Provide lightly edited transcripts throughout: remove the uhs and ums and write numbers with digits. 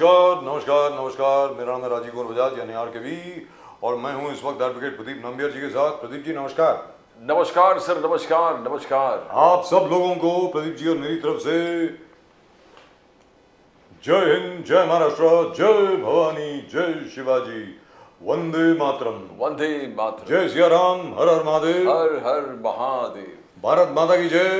नमस्कार नमस्कार नमस्कार, मेरा नाम है राजीव कुमार बजाज यानी RKV और मैं हूं इस वक्त एडवोकेट प्रदीप नंबियर जी के साथ। प्रदीप जी नमस्कार। नमस्कार सर, नमस्कार नमस्कार। आप सब लोगों को प्रदीप जी और मेरी तरफ से जय हिंद, जय महाराष्ट्र, जय भवानी, जय शिवाजी, वंदे मातरम। वंदे मातरम। जय सिया राम, हर हर महादेव, हर हर महादेव। भारत माता की जय।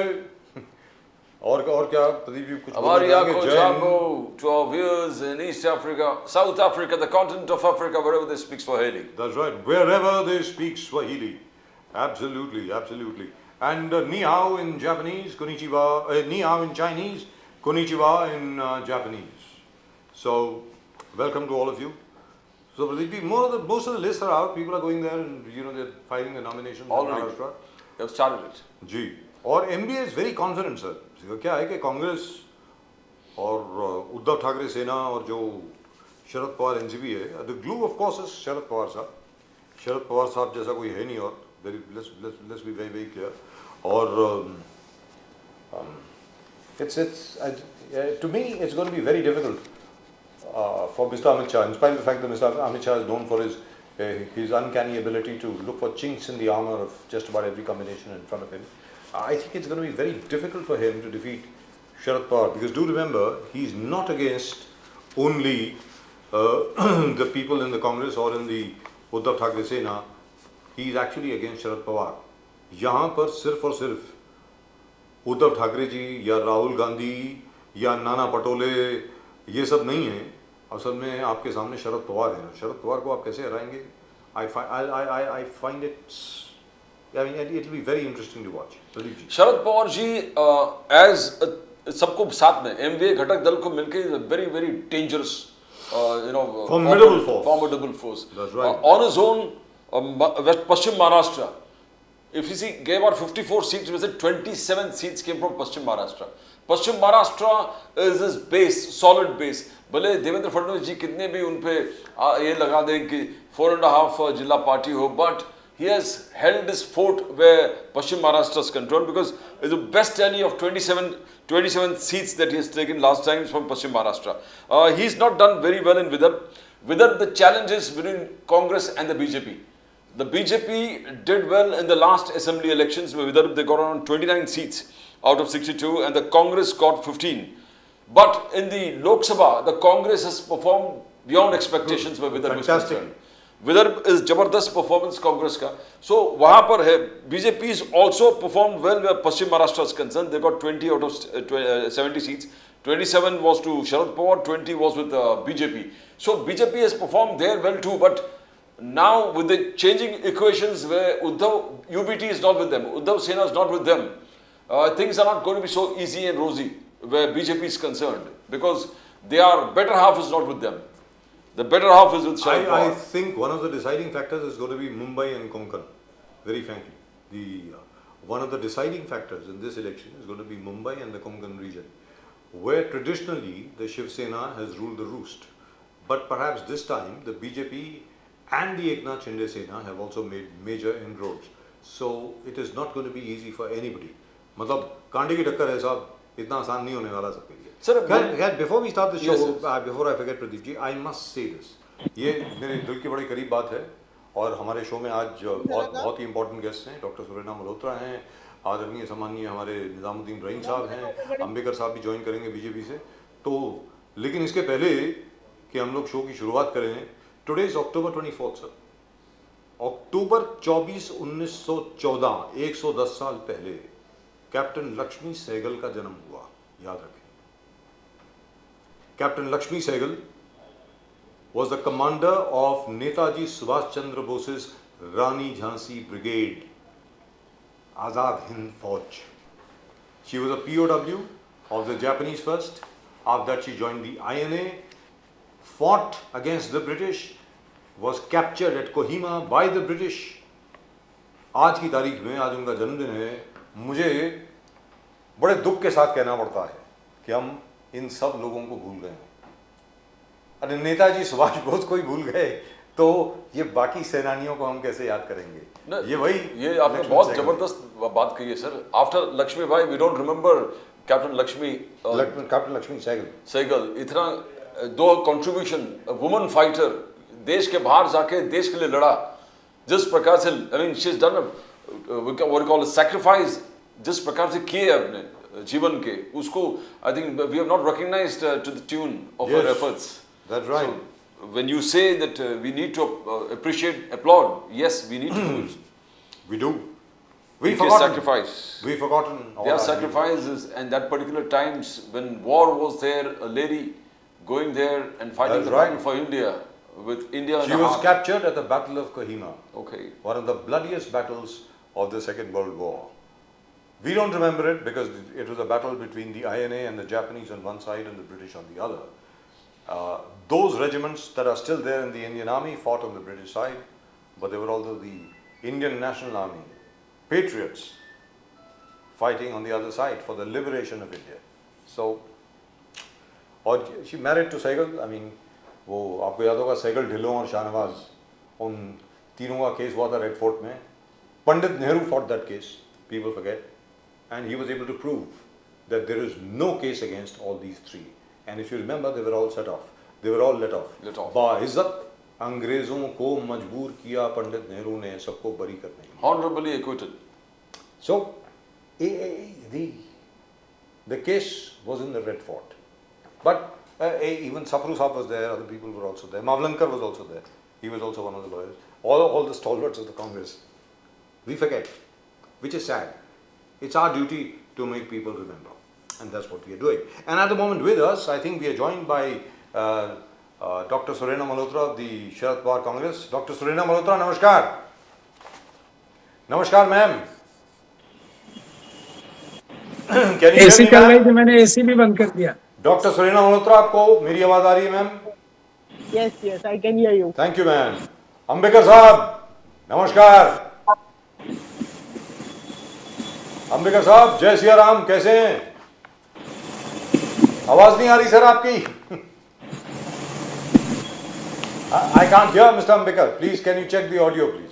और क्या प्रदीप जी कुछ हमारी बोलना आंखों चाहेंगे? झांको to our viewers in East Africa, South Africa, the continent of Africa, wherever they speak Swahili. That's right, wherever they speak Swahili. Absolutely, absolutely. And ni hao in Japanese, konnichiwa, ni hao in Chinese, konnichiwa in Japanese. So, welcome to all of you. So, Pradeep, most of the lists are out. People are going there and, they're filing the nominations in Already. Maharashtra. They have started it. जी, और MBA is very confident, sir. क्या है कि कांग्रेस और उद्धव ठाकरे सेना और जो Sharad Pawar NCP है, the glue of course is Sharad Pawar Sahab. Sharad Pawar Sahab जैसा कोई है नहीं, और let's be very very clear. और it's to me it's going to be very difficult for Mr. Amit Shah, in spite of the fact that Mr. Amit Shah is known for his uncanny ability to look for chinks in the armor of just about every combination in front of him. I think it's going to be very difficult for him to defeat Sharad Pawar, because do remember, he's not against only the people in the Congress or in the Uddhav Thackeray Sena. He's actually against Sharad Pawar. यहाँ पर सिर्फ और सिर्फ उद्धव ठाकरे जी या राहुल गांधी या नाना पटोले ये सब नहीं है। असल में आपके सामने शरद पवार है। शरद पवार को आप कैसे हराएंगे? I find it, I mean, it will be very interesting to watch. Sharad Pawar ji as सबको साथ में MVA घटक दल को मिलकर very very dangerous, formidable force. That's right. On his own, Paschim Maharashtra, if you see, gave out 54 seats, was it 27 seats came from Paschim Maharashtra. Paschim Maharashtra is his base, solid base. भले देवेंद्र फडणवीस जी कितने भी उन पे ये लगा दें कि 4.5 जिला पार्टी हो, but he has held his fort where Paschim Maharashtra is controlled, because it's the best tally of 27 seats that he has taken last time is from Paschim Maharashtra. He's not done very well in Vidarbha. Vidarbha, the challenge is between Congress and the BJP. The BJP did well in the last assembly elections where Vidarbha they got around 29 seats out of 62, and the Congress got 15. But in the Lok Sabha, the Congress has performed beyond expectations where Vidarbha is concerned. Vidarbha is जबरदस्त performance Congress का, so वहाँ पर है। BJP is also performed well where Paschim Maharashtra is concerned. They got 20 out of 70 seats. 27 was to Sharad Pawar, 20 was with BJP. So BJP has performed there well too. But now with the changing equations where Uddhav UBT is not with them, Uddhav Sena is not with them, things are not going to be so easy and rosy where BJP is concerned, because their better half is not with them. The better half is with Sharad Pawar. I think one of the deciding factors is going to be Mumbai and Konkan. Very frankly, one of the deciding factors in this election is going to be Mumbai and the Konkan region, where traditionally the Shiv Sena has ruled the roost. But perhaps this time the BJP and the Eknath Shinde Sena have also made major inroads. So it is not going to be easy for anybody. मतलब कांडे की टक्कर है साहब, इतना आसान नहीं होने वाला सबके लिए। Sir, before we start the show, before I forget Pradeep ji, I must say this. ये मेरे दिल के बड़े करीब बात है, और हमारे शो में आज बहुत ही इंपॉर्टेंट गेस्ट हैं। डॉक्टर सुरेना मल्होत्रा हैं, आदरणीय सम्मानीय हमारे निजामुद्दीन रहीम साहब हैं, अंबेकर साहब भी ज्वाइन करेंगे बीजेपी से। तो लेकिन इसके पहले कि हम लोग शो की शुरुआत करें, today is October 24th sir. अक्टूबर 24, 1914, 110 साल पहले कैप्टन लक्ष्मी सहगल का जन्म हुआ। याद रखें, Captain Lakshmi Sehgal was the commander of Netaji Subhash Chandra Bose's Rani Jhansi Brigade, Azad Hind Fauj. She was a POW of the Japanese first. After that, she joined the INA, fought against the British, was captured at Kohima by the British. आज की तारीख में, आज उनका जन्मदिन है, मुझे बड़े दुख के साथ कहना पड़ता है कि हम इन सब लोगों को भूल गए। अरे नेताजी सुभाष बोस को ही भूल गए तो ये बाकी सेनानियों को हम कैसे याद करेंगे? ये आपने बहुत जबरदस्त बात कही है सर। आफ्टर लक्ष्मी भाई we don't remember captain Lakshmi Sahgal. इतना दो कंट्रीब्यूशन, वुमन फाइटर, देश के बाहर जाके देश के लिए लड़ा, जिस प्रकार से I mean she is done what call sacrifice, जिस प्रकार से किए अपने जीवन के, उसको I think we have not recognised to the tune of her efforts. That's right. So, when you say that we need to appreciate, applaud, yes, we need to do it. We do. We sacrifice. We've forgotten. all Their our sacrifices, and that particular times when war was there, a lady going there and fighting That's the right. battle for India, with India in She the was heart. captured at the Battle of Kohima, Okay. one of the bloodiest battles of the Second World War. We don't remember it because it was a battle between the INA and the Japanese on one side and the British on the other. Those regiments that are still there in the Indian Army fought on the British side, but they were also the Indian National Army, patriots, fighting on the other side for the liberation of India. So, और she married to Sehgal. I mean, वो आपको याद होगा सहगल, ढिल्लों और शाहनवाज, उन तीनों का case हुआ था रेड फोर्ट में. Pandit Nehru fought that case, people forget, and he was able to prove that there is no case against all these three. And if you remember, they were all set off. They were all let off. Let off. बाइज्जत अंग्रेजों को मजबूर किया पंडित नेहरू ने सबको बरी करने के लिए. Honorably acquitted. So, the case was in the Red Fort. But even Sapru Saab was there, other people were also there. Mavlankar was also there. He was also one of the lawyers. All the stalwarts of the Congress. We forget, which is sad. It's our duty to make people remember. And that's what we are doing. And at the moment with us, I think we are joined by Dr. Surena Malhotra of the Sharad Pawar Congress. Dr. Surena Malhotra, namaskar. Namaskar, ma'am. Can you hear AC me, चल ma'am? रही थी, मैंने AC भी बंद कर दिया. Doctor Surena Malhotra, आपको मेरी आवाज आ रही है ma'am? Yes, I can hear you. Thank you ma'am. Ambekar साहब, नमस्कार. अंबेकर साहब, जय सिया राम, कैसे हैं? आवाज नहीं आ रही सर आपकी. I can't hear mister Ambekar. Please can you check the audio please.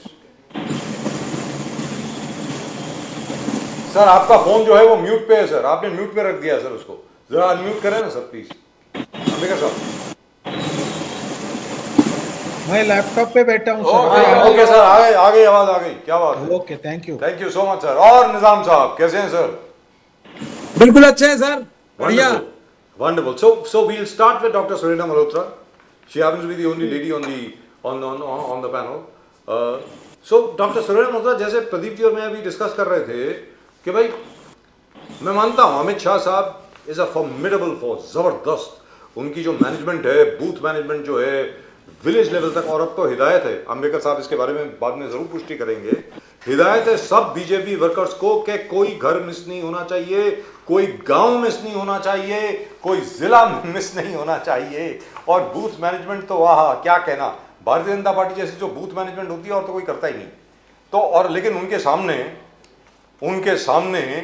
Sir आपका फोन जो है वो म्यूट पे है सर. आपने म्यूट पे रख दिया सर उसको. जरा अनम्यूट करें ना सर प्लीज. अंबेकर साहब. मैं लैपटॉप पे बैठा हूँ ओके सर, आ गई आवाज आ गई. क्या बात है. Okay, thank you so much sir. और निजाम साहब कैसे हैं सर? बिल्कुल अच्छे हैं सर, बढ़िया. Wonderful. So we'll start with Dr. Surena Malhotra. She happens to be the only lady on the panel. So Dr. Surena Malhotra, जैसे प्रदीप जी और मैं अभी डिस्कस कर रहे थे कि भाई मैं मानता हूँ अमित शाह साहब इज अ फॉर्मिडेबल फोर्स, जबरदस्त. उनकी जो मैनेजमेंट है, बूथ मैनेजमेंट जो है, विलेज लेवल तक. और अब तो हिदायत है, अंबेकर साहब इसके बारे में बाद में जरूर पुष्टि करेंगे, हिदायत है सब बीजेपी वर्कर्स को कि कोई घर मिस नहीं होना चाहिए, कोई गांव मिस नहीं होना चाहिए, कोई जिला मिस नहीं होना चाहिए. और बूथ मैनेजमेंट तो वाह क्या कहना. भारतीय जनता पार्टी जैसी जो बूथ मैनेजमेंट होती है और तो कोई करता ही नहीं. तो और लेकिन उनके सामने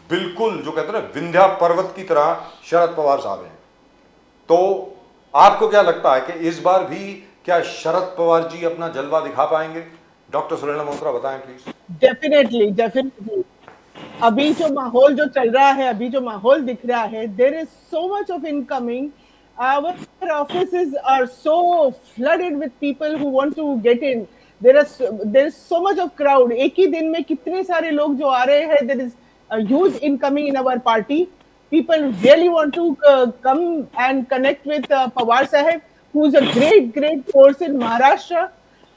बिल्कुल जो कहते हैं ना विंध्या पर्वत की तरह शरद पवार साहब हैं. तो आपको क्या लगता है कि इस बार भी क्या शरद पवार जी अपना जलवा दिखा पाएंगे? डॉक्टर सुरेना मल्होत्रा बताएं प्लीज. डेफिनेटली अभी जो माहौल जो चल रहा है, अभी जो माहौल दिख रहा है, there is so much of incoming. Our offices are so flooded with people who want to get in. There is so much of crowd. एक ही दिन में कितने सारे लोग जो आ रहे हैं. There is a huge incoming in our party. People really want to come and connect with Pawar Sahib, who is a great force in Maharashtra.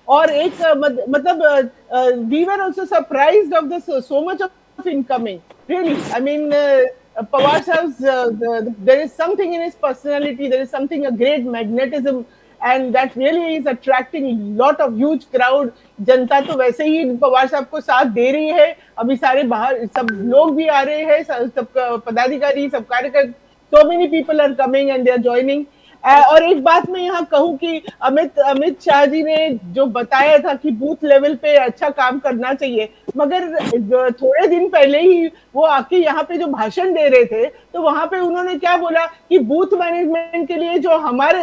और एक मतलब we were also surprised of this so much of incoming. Really, I mean, Pawar Sahib's there is something in his personality. There is something, a great magnetism, and that really is attracting lot of huge crowd. जनता तो वैसे ही पवार साहब को साथ दे रही है. अभी सारे बाहर सब लोग भी आ रहे हैं, सब पदाधिकारी, सब कार्यकर्ता. So many people are coming and they are joining. और एक बात मैं यहाँ कहूँ कि अमित शाह जी ने जो बताया था कि बूथ लेवल पे अच्छा काम करना चाहिए, मगर थोड़े दिन पहले ही वो आके यहाँ पे जो भाषण दे रहे थे, तो वहां पे उन्होंने क्या बोला कि बूथ मैनेजमेंट के लिए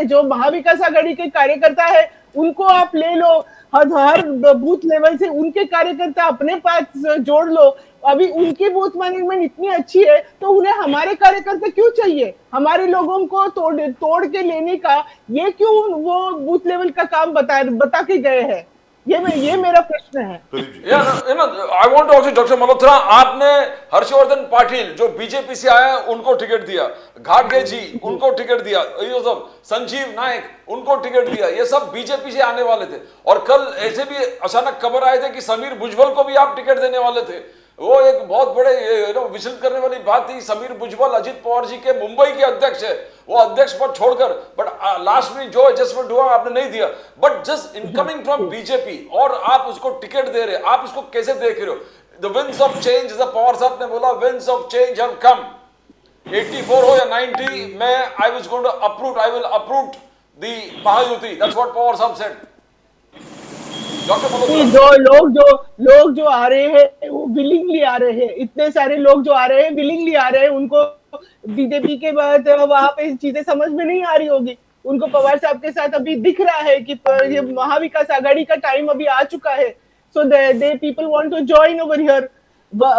जो महाविकास आघाड़ी के कार्यकर्ता है उनको आप ले लो, हर बूथ लेवल से उनके कार्यकर्ता अपने पास जोड़ लो। अभी उनकी बूथ मैनेजमेंट इतनी अच्छी है तो उन्हें हमारे कार्यकर्ता क्यों चाहिए? हमारे लोगों को तोड़ के लेने का ये क्यों वो बूथ लेवल का काम बता के गए हैं? ये मेरा प्रश्न है। I want to ask doctor Malhotra, आपने हर्षवर्धन पाटिल जो बीजेपी से आया उनको टिकट दिया, घाटगे जी उनको टिकट दिया, ये सब संजीव नायक उनको टिकट दिया, ये सब बीजेपी से आने वाले थे। और कल ऐसे भी अचानक खबर आए थे कि समीर भुजबल को भी आप टिकट देने वाले थे। वो एक बहुत बड़े विचलित करने वाली बात थी। समीर भुजबल अजित पवार जी के मुंबई के अध्यक्ष है, वो अध्यक्ष पद छोड़कर, बट लास्ट में जो एडजस्टमेंट हुआ आपने नहीं दिया, but just incoming from BJP और आप उसको टिकट दे रहे, आप इसको कैसे देख रहे हो? द विंड्स ऑफ चेंज, जैसा पवार साहब ने बोला, winds of change have come. 84 हो या 90 में I was going to approve, I will approve the Mahayuti, that's what Pawar sahab said. लोग जो आ रहे हैं वो विलिंगली आ रहे हैं, इतने सारे लोग जो आ रहे हैं विलिंगली आ रहे हैं। उनको बीजेपी के बाद वहां पे चीजें समझ में नहीं आ रही होगी, उनको पवार साहब के साथ अभी दिख रहा है कि ये महाविकास आघाड़ी का टाइम अभी आ चुका है। So they people want to join over here.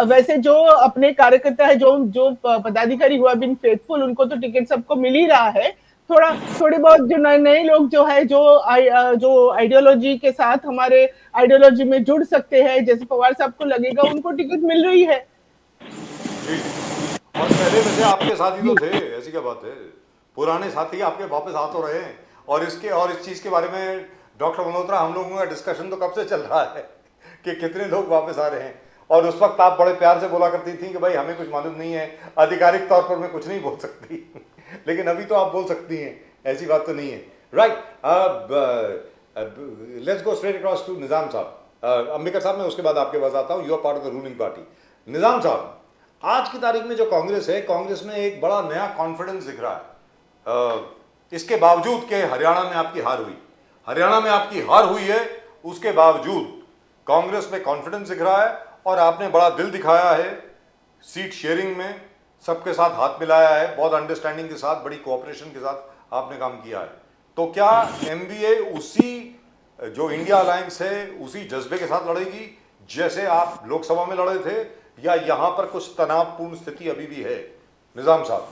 वैसे जो अपने कार्यकर्ता है, जो पदाधिकारी हुआ बिन फेथफुल, उनको तो टिकट सबको मिल ही रहा है। थोड़े बहुत जो नए लोग जो है जो आइडियोलॉजी के साथ हमारे आइडियोलॉजी में जुड़ सकते हैं, जैसे पवार साहब को लगेगा, उनको टिकट मिल रही है। और पहले वैसे आपके साथी तो थे, ऐसी क्या बात है, पुराने साथी आपके वापस आ तो रहे हैं। और इस चीज के बारे में डॉक्टर मल्होत्रा, हम लोगों का डिस्कशन तो कब से चल रहा है कि कितने लोग वापस आ रहे हैं। और उस वक्त आप बड़े प्यार से बोला करती थी कि भाई हमें कुछ मालूम नहीं है, आधिकारिक तौर पर मैं कुछ नहीं बोल सकती लेकिन अभी तो आप बोल सकती हैं, ऐसी बात तो नहीं है। Right, let's go straight across to Nizam Sahab. Ambedkar साहब, मैं उसके बाद आपके पास आता हूँ। You are part of the ruling party. Nizam Sahab, आज की तारीख में जो कांग्रेस है, कांग्रेस में एक बड़ा नया कॉन्फिडेंस दिख रहा है। इसके बावजूद कि हरियाणा में आपकी हार हुई है, उसके बावजूद कांग्रेस में कॉन्फिडेंस दिख रहा है और आपने बड़ा दिल दिखाया है सीट शेयरिंग में, सबके साथ हाथ मिलाया है, बहुत अंडरस्टैंडिंग के साथ, बड़ी कोऑपरेशन के साथ आपने काम किया है। तो क्या एमवीए उसी जो इंडिया अलायंस है उसी जज्बे के साथ लड़ेगी जैसे आप लोकसभा में लड़े थे, या यहां पर कुछ तनावपूर्ण स्थिति अभी भी है? निजाम साहब।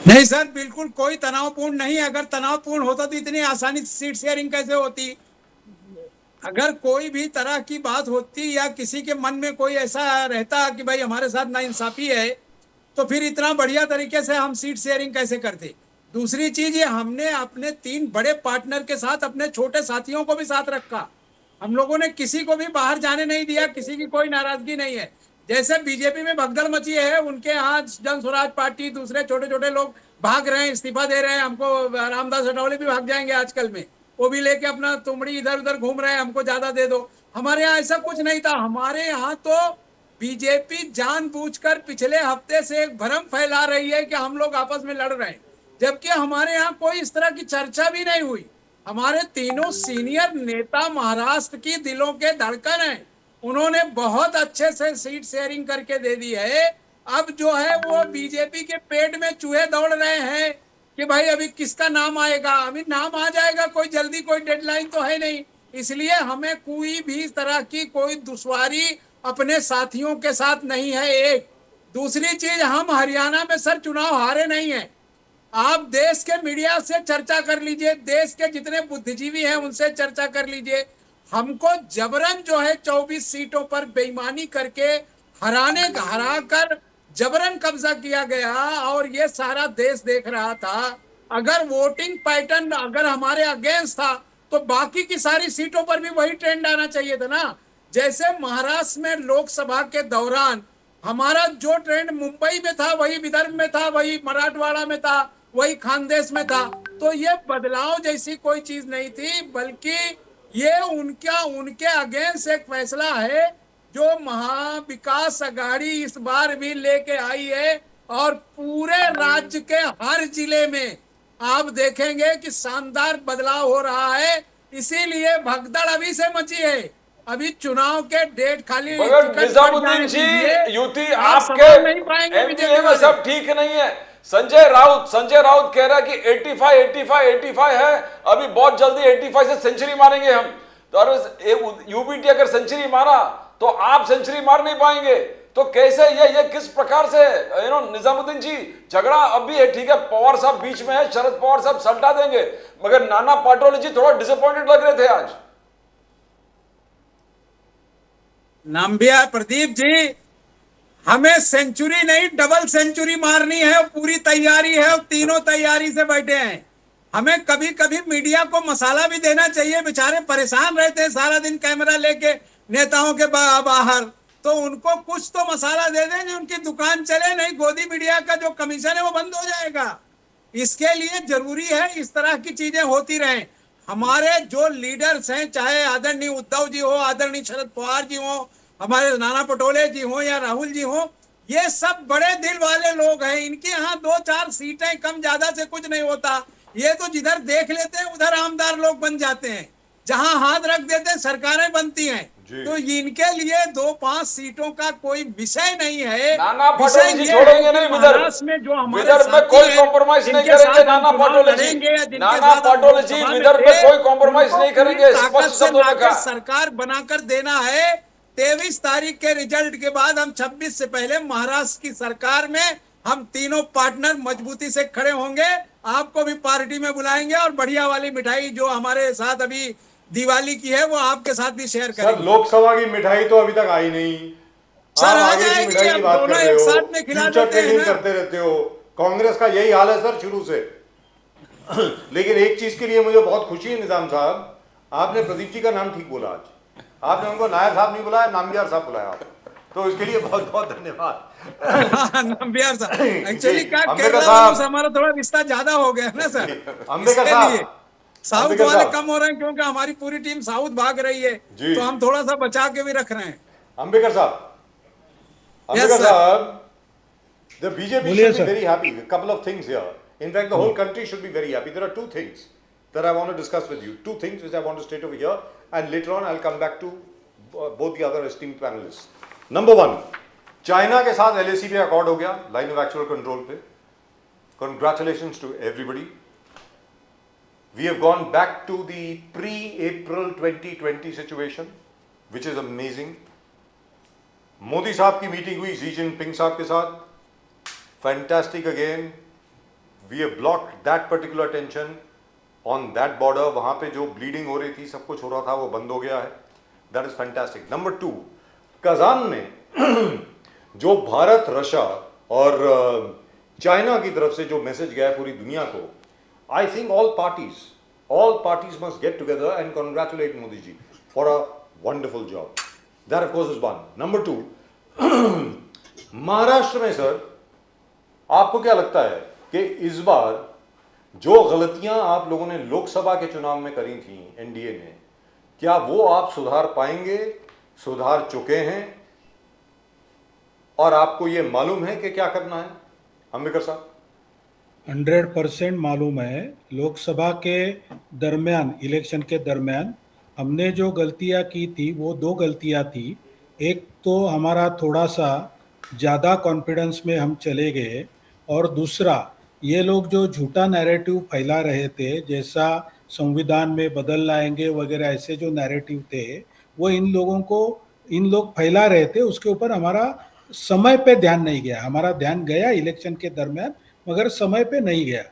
नहीं सर, बिल्कुल कोई तनावपूर्ण नहीं। अगर तनावपूर्ण होता तो इतनी आसानी से सीट शेयरिंग कैसे होती? अगर कोई भी तरह की बात होती या किसी के मन में कोई ऐसा रहता कि भाई हमारे साथ नाइंसाफी है, तो फिर इतना बढ़िया तरीके से हम सीट शेयरिंग कैसे करते? दूसरी चीज, ये हमने अपने 3 बड़े पार्टनर के साथ अपने छोटे साथियों को भी साथ रखा। हम लोगों ने किसी को भी बाहर जाने नहीं दिया, किसी की कोई नाराजगी नहीं है। जैसे बीजेपी में भगदड़ मची है, उनके यहाँ जन स्वराज पार्टी, दूसरे छोटे छोटे लोग भाग रहे हैं, इस्तीफा दे रहे हैं। हमको रामदास अठावले भी भाग जाएंगे आजकल में, वो भी लेके अपना तुमड़ी इधर उधर घूम रहे हैं, हमको ज्यादा दे दो। हमारे यहाँ ऐसा कुछ नहीं था। हमारे यहाँ तो बीजेपी जानबूझकर पिछले हफ्ते से एक भ्रम फैला रही है कि हम लोग आपस में लड़ रहे हैं, जबकि हमारे यहाँ कोई इस तरह की चर्चा भी नहीं हुई। हमारे तीनों सीनियर नेता महाराष्ट्र की दिलों के धड़कन हैं, उन्होंने बहुत अच्छे से सीट शेयरिंग करके दे दी है। अब जो है वो बीजेपी के पेट में चूहे दौड़ रहे हैं कि भाई अभी किसका नाम आएगा। अभी नाम आ जाएगा, कोई जल्दी कोई डेडलाइन तो है नहीं। इसलिए हमें कोई भी तरह की कोई दुश्वारी अपने साथियों के साथ नहीं है। एक दूसरी चीज, हम हरियाणा में सर चुनाव हारे नहीं है। आप देश के मीडिया से चर्चा कर लीजिए, देश के जितने बुद्धिजीवी हैं उनसे चर्चा कर लीजिए। हमको जबरन जो है 24 सीटों पर बेईमानी करके हरा कर जबरन कब्जा किया गया और ये सारा देश देख रहा था। अगर वोटिंग पैटर्न अगर हमारे अगेंस्ट था तो बाकी की सारी सीटों पर भी वही ट्रेंड आना चाहिए था ना। जैसे महाराष्ट्र में लोकसभा के दौरान हमारा जो ट्रेंड मुंबई में था, वही विदर्भ में था, वही मराठवाड़ा में था, वही खानदेश में था। तो ये बदलाव जैसी कोई चीज नहीं थी, बल्कि ये उनके अगेंस्ट एक फैसला है जो महाविकास आघाड़ी इस बार भी लेके आई है। और पूरे राज्य के हर जिले में आप देखेंगे कि शानदार बदलाव हो रहा है। इसीलिए भगदड़ अभी से मची है। अभी चुनाव के डेट खाली निजामुद्दीन जी, युति आपके एमपीए में सब ठीक नहीं है, संजय राउत कह रहा है कि 85 है, अभी बहुत जल्दी 85 से सेंचुरी मारेंगे हम। तो यूबीटी अगर सेंचुरी मारा तो आप सेंचुरी मार नहीं पाएंगे। तो कैसे ये किस प्रकार से निजामुद्दीन जी झगड़ा अभी है, ठीक है, पवार साहब बीच में है, शरद पवार साहब सल्टा देंगे, मगर नाना पाटोले जी थोड़ा डिसअपॉइंटेड लग रहे थे आज। नाम्बिया प्रदीप जी, हमें सेंचुरी नहीं डबल सेंचुरी मारनी है, पूरी तैयारी है, तीनों तैयारी से बैठे हैं। हमें कभी कभी मीडिया को मसाला भी देना चाहिए, बेचारे परेशान रहते हैं सारा दिन कैमरा लेके नेताओं के बाहर, तो उनको कुछ तो मसाला दे दें जो उनकी दुकान चले, नहीं गोदी मीडिया का जो कमीशन है वो बंद हो जाएगा। इसके लिए जरूरी है इस तरह की चीजें होती रहें। हमारे जो लीडर्स हैं, चाहे आदरणीय उद्धव जी हो, आदरणीय शरद पवार जी हो, हमारे नाना पटोले जी हो या राहुल जी हो, ये सब बड़े दिल वाले लोग हैं। इनके यहाँ 2-4 सीटें कम ज्यादा से कुछ नहीं होता। ये तो जिधर देख लेते हैं उधर आमदार लोग बन जाते हैं, जहां हाथ रख देते हैं सरकारें बनती हैं। तो इनके लिए 2-5 सीटों का कोई विषय नहीं है। नाना पटोले जी छोड़ेंगे नहीं महाराष्ट्र में जो हमारे विदर्भ में कोई कॉम्प्रोमाइज नहीं करेंगे। नाना पटोले जी विदर्भ में कोई कॉम्प्रोमाइज नहीं करेंगे, स्पष्ट शब्दों में कहा। सरकार बनाकर देना है। 23 तारीख के रिजल्ट के बाद हम 26 से पहले महाराष्ट्र की सरकार में हम तीनों पार्टनर मजबूती से खड़े होंगे। आपको भी पार्टी में बुलाएंगे और बढ़िया वाली मिठाई जो हमारे साथ अभी दिवाली की है वो आपके साथ भी शेयर करेंगे। सर, लोकसभा की मिठाई तो अभी तक आई नहीं। सर, आप आ आगे की जाएगी, मिठाई की हम बात दोनों कर रहे एक हो, साथ में खिला फ्यूचर देते हैं ट्रेडिंग ना। करते रहते हो। कांग्रेस का यही हाल है सर शुरू से। लेकिन एक चीज के लिए मुझे बहुत खुशी है निजाम साहब, आपने प्रदीप जी का नाम ठीक बोला आज। आपने उनको नायर साहब नहीं बुलाया, नामबियार साहब बुलाया आप, तो इसके लिए बहुत बहुत धन्यवाद। नामबियार साहब, एक्चुअली क्या अंबेडकर केरला साहब, वालों से हमारा थोड़ा रिश्ता ज्यादा हो गया ना सर। अंबेडकर इसके साहब, लिए साउथ अंबेडकर वाले साहब। कम हो रहे हैं क्योंकि हमारी पूरी टीम साउथ भाग रही है, जी। तो हम थोड़ा सा बचा के भी रख रहे हैं। अंबेडकर साहब, Yes, अंबेडकर sir. साहब, the BJP बोलिए, should be sir. very happy. A couple of things here. In fact, the whole country should be very happy. There are two things that I want to discuss with you. Two things which I want to state over here, and later on I'll come back to both the other esteemed panelists. Number one, China के साथ LAC पे accord हो गया line of actual control पे। Congratulations to everybody. We have gone back to the pre-April 2020 situation, which is amazing. Modi sahab की meeting हुई Xi Jinping sahab के साथ, fantastic again. We have blocked that particular tension on that border. वहाँ पे जो bleeding हो रही थी, सब कुछ हो रहा था, वो बंद हो गया है। That is fantastic. Number two, Kazan में जो भारत, रशिया और चाइना की तरफ से जो मैसेज गया है पूरी दुनिया को, I think all parties must get together and congratulate Modi ji for a wonderful job. That of course is one. Number two, Maharashtra में सर आपको क्या लगता है कि इस बार जो गलतियां आप लोगों ने लोकसभा के चुनाव में करी थी एनडीए ने, क्या वो आप सुधार पाएंगे, सुधार चुके हैं, और आपको ये मालूम है कि क्या करना है? अंबेडकर साहब, 100% मालूम है। लोकसभा के दरमियान, इलेक्शन के दरमियान हमने जो गलतियां की थी वो 2 गलतियां थी। एक तो हमारा थोड़ा सा ज़्यादा कॉन्फिडेंस में हम चले गए, और दूसरा ये लोग जो झूठा नैरेटिव फैला रहे थे, जैसा संविधान में बदल लाएंगे वगैरह, ऐसे जो नैरेटिव थे वो इन लोग फैला रहे थे, उसके ऊपर हमारा समय पे ध्यान नहीं गया। हमारा ध्यान गया इलेक्शन के दरमियान, मगर समय पे नहीं गया।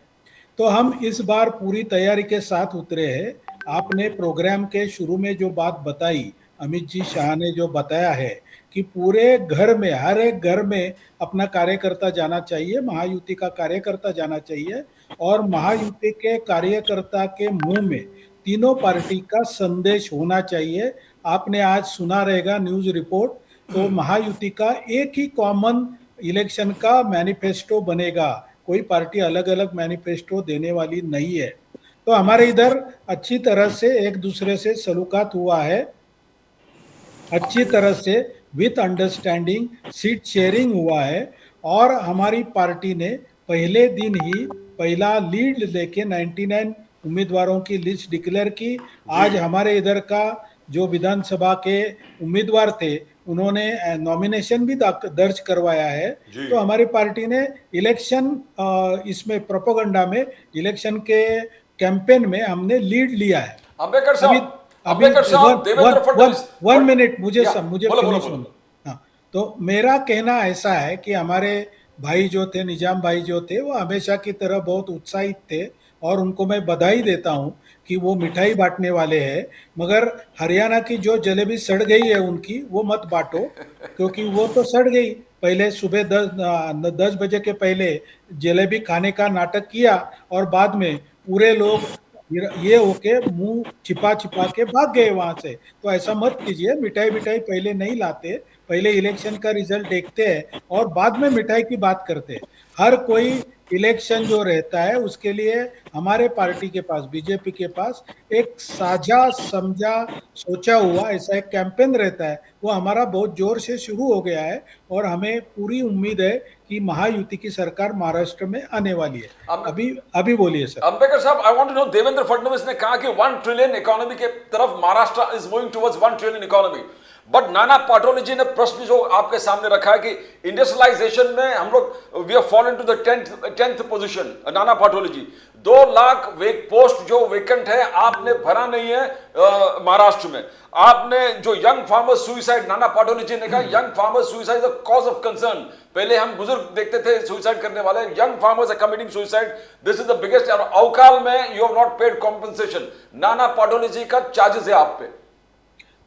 तो हम इस बार पूरी तैयारी के साथ उतरे हैं। आपने प्रोग्राम के शुरू में जो बात बताई, अमित जी शाह ने जो बताया है कि पूरे घर में, हर एक घर में अपना कार्यकर्ता जाना चाहिए, महायुति का कार्यकर्ता जाना चाहिए, और महायुति के कार्यकर्ता के मुंह में तीनों पार्टी का संदेश होना चाहिए। आपने आज सुना रहेगा न्यूज़ रिपोर्ट, तो महायुति का एक ही कॉमन इलेक्शन का मैनिफेस्टो बनेगा, कोई पार्टी अलग अलग मैनिफेस्टो देने वाली नहीं है। तो हमारे इधर अच्छी तरह से एक दूसरे से सलूकात हुआ है, अच्छी तरह से विथ अंडरस्टैंडिंग सीट शेयरिंग हुआ है, और हमारी पार्टी ने पहले दिन ही पहला लीड लेके 99 उम्मीदवारों की लिस्ट डिक्लेयर की। आज हमारे इधर का जो विधानसभा के उम्मीदवार थे उन्होंने नॉमिनेशन भी दर्ज करवाया है। जी। तो हमारी पार्टी ने इलेक्शन इसमें प्रोपोगंडा में इलेक्शन के कैंपेन में हमने लीड लिया है। अंबेडकर अभी साहब, अभी अंबेडकर साहब, देवेंद्र फडणवीस, वन मिनट मुझे या, मुझे बोलो, फिनिश बोलो, होने। हाँ, तो मेरा कहना ऐसा है कि हमारे भाई जो थे, निजाम भाई जो थे, वो हमेशा की तरह बहुत उत्साहित थे और उनको मैं बधाई देता हूं कि वो मिठाई बांटने वाले हैं। मगर हरियाणा की जो जलेबी सड़ गई है उनकी, वो मत बांटो, क्योंकि वो तो सड़ गई। पहले सुबह 10 बजे के पहले जलेबी खाने का नाटक किया और बाद में पूरे लोग ये होके मुंह छिपा छिपा के भाग गए वहां से। तो ऐसा मत कीजिए, मिठाई मिठाई पहले नहीं लाते, पहले इलेक्शन का रिजल्ट देखते हैं और बाद में मिठाई की बात करते हैं। हर कोई इलेक्शन जो रहता है उसके लिए हमारे पार्टी के पास, बीजेपी के पास एक साझा समझा सोचा हुआ ऐसा एक कैंपेन रहता है। वो हमारा बहुत जोर से शुरू हो गया है और हमें पूरी उम्मीद है कि महायुति की सरकार महाराष्ट्र में आने वाली है। अभी अभी बोलिए सर। अंबेडकर साहब, I want to know, Devendra Fadnavis ने कहा कि 1 ट्रिलियन इकोनॉमी के तरफ Maharashtra is moving towards 1 trillion economy. But Nana Patole ji ने प्रश्न जो आपके सामने रखा है कि इंडस्ट्रियलाइजेशन में हम लोग we have fallen to the 10th position. Nana Patole ji, 2 lakh post जो वेकेंट है आपने भरा नहीं है महाराष्ट्र में। आपने जो यंग फार्मर्स सुइसाइड, नाना पाटोले जी ने कहा young farmers suicide is a cause of concern. पहले हम बुजुर्ग देखते थे सुइसाइड करने वाले, young farmers are committing suicide, this is the biggest. अवकाल में you have not paid compensation. Nana Patole जी का चार्जेस है आप पे।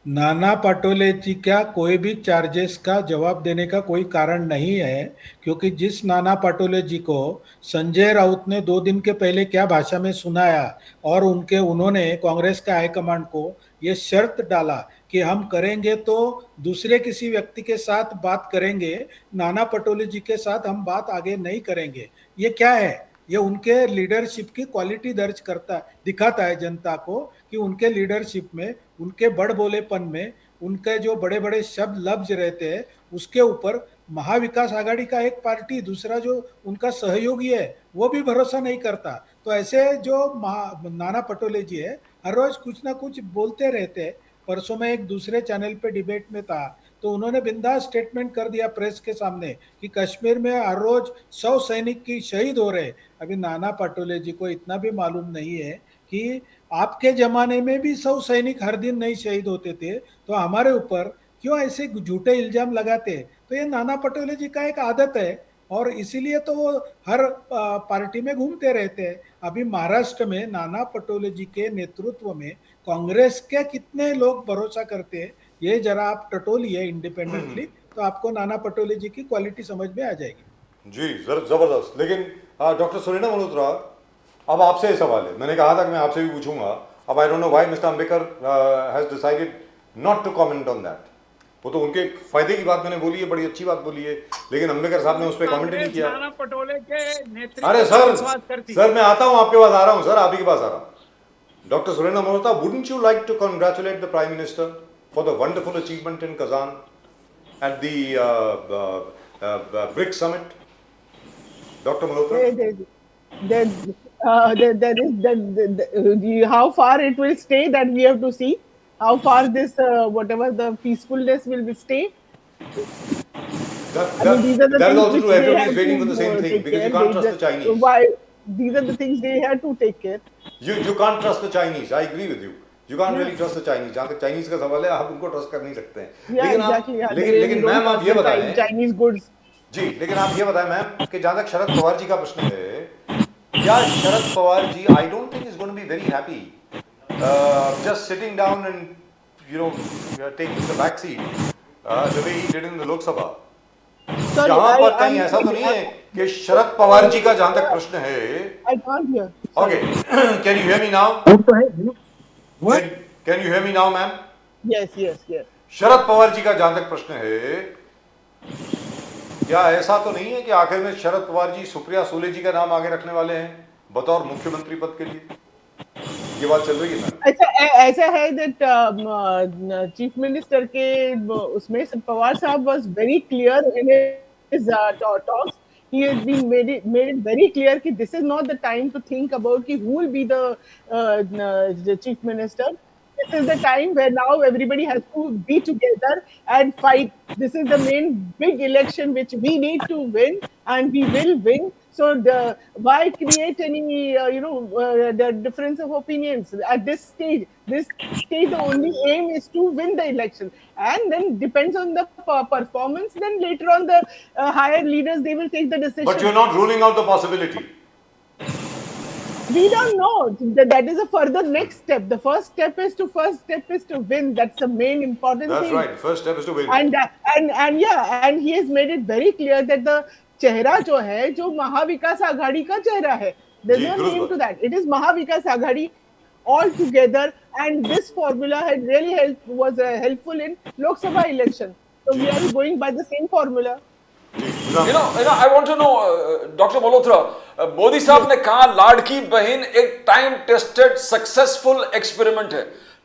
नाना पटोले जी का कोई भी चार्जेस का जवाब देने का कोई कारण नहीं है, क्योंकि जिस नाना पटोले जी को संजय राउत ने 2 दिन के पहले क्या भाषा में सुनाया और उन्होंने कांग्रेस का हाईकमांड को ये शर्त डाला कि हम करेंगे तो दूसरे किसी व्यक्ति के साथ बात करेंगे, नाना पटोले जी के साथ हम बात आगे नहीं करेंगे। ये क्या है? ये उनके लीडरशिप की क्वालिटी दर्ज करता दिखाता है जनता को कि उनके लीडरशिप में, उनके बड़बोलेपन में, उनके जो बड़े बड़े शब्द लफ्ज रहते हैं उसके ऊपर महाविकास आघाड़ी का एक पार्टी, दूसरा जो उनका सहयोगी है वो भी भरोसा नहीं करता। तो ऐसे जो नाना पटोले जी है हर रोज कुछ ना कुछ बोलते रहते हैं। परसों में एक दूसरे चैनल पे डिबेट में था तो उन्होंने बिंदास स्टेटमेंट कर दिया प्रेस के सामने कि कश्मीर में हर रोज 100 सैनिक की शहीद हो रहे। अभी नाना पटोले जी को इतना भी मालूम नहीं है कि आपके जमाने में भी 100 सैनिक हर दिन नहीं शहीद होते थे, तो हमारे ऊपर क्यों ऐसे झूठे इल्जाम लगाते? तो ये नाना पटोले जी का एक आदत है और इसीलिए तो वो हर पार्टी में घूमते रहते हैं। अभी महाराष्ट्र में नाना पटोले जी के नेतृत्व में कांग्रेस के कितने लोग भरोसा करते हैं, ये जरा आप टटोलिए इंडिपेंडेंटली, तो आपको नाना पटोले जी की क्वालिटी समझ में आ जाएगी। जी जबरदस्त। लेकिन डॉक्टर सुरेना मल्होत्रा, अब आपसे सवाल है, मैंने कहा था कि मैं आपसे भी पूछूंगा। अब I don't know why mister Ambedkar has decided not to comment on that. वो तो उनके फायदे की बात मैंने बोली है, बड़ी अच्छी बात बोली है, लेकिन अंबेडकर साहब ने उस पर कमेंट नहीं किया। नाना पटोले के नेतृत्व अरे में विश्वास करती है। सर मैं आता हूं, आपके पास आ रहा हूं सर, आप ही के पास आ रहा हूं। Doctor Surena Malhotra, wouldn't you like to congratulate the prime minister for the wonderful achievement in Kazan at the BRICS summit? Doctor Malhotra, how far it will stay, that we have to see. How far this whatever the peacefulness will stay. that These are the is things also which true. they Everybody have is waiting to, for the same thing take because you care. can't trust the Chinese. Why? These are the things they have to take care. You can't trust the Chinese. I agree with you. You can't really trust the Chinese. जहाँ तक Chinese का सवाल है, आप उनको trust कर नहीं सकते हैं। Yeah, लेकिन exactly. आप लेकिन मैम आप ये बताएं Chinese goods. जी, लेकिन आप ये बताएं मैम कि जहाँ तक शरद पवार जी का प्रश्न है, क्या Sharad Pawar ji, I don't think is going to be very happy just sitting down and taking the back seat the way he did in the Lok Sabha. Sorry, यहाँ पर कहीं ऐसा तो नहीं है कि शरद पवार जी का जहाँ तक प्रश्न है। I can't hear. Okay, can you hear me now? What? Can you hear me now, ma'am? Yes. Sharad Pawar ji का जहां तक प्रश्न है, क्या ऐसा तो नहीं है कि आखिर में शरद पवार जी सुप्रिया सुले जी का नाम आगे रखने वाले हैं बतौर मुख्यमंत्री पद के लिए? ये बात चल रही है ना? ऐसा है that चीफ मिनिस्टर के उसमें पवार साहब was very clear in his talks. He has been made it very clear कि this is not the time to think about कि who will be the chief minister. this is the time where now everybody has to be together and fight. This is the main big election which we need to win, and we will win. So why create any the difference of opinions at this stage? This stage, the only aim is to win the election, and then depends on the performance. Then later on, the higher leaders, they will take the decision. But you're not ruling out the possibility. We don't know. That is a further next step. The first step is to win. That's the main important That's thing. right. First step is to win. And he has made it very clear that the चेहरा जो है, जो महाविकास आघाड़ी का चेहरा है, there's ji, no name to that. It is Mahavikas Aghadi all together, and this formula had really was helpful in Lok Sabha election. So we are going by the same formula. You know, I want to know, Dr. Malhotra, Modi साहब ने कहा लाड़की बहन एक time tested successful experiment है।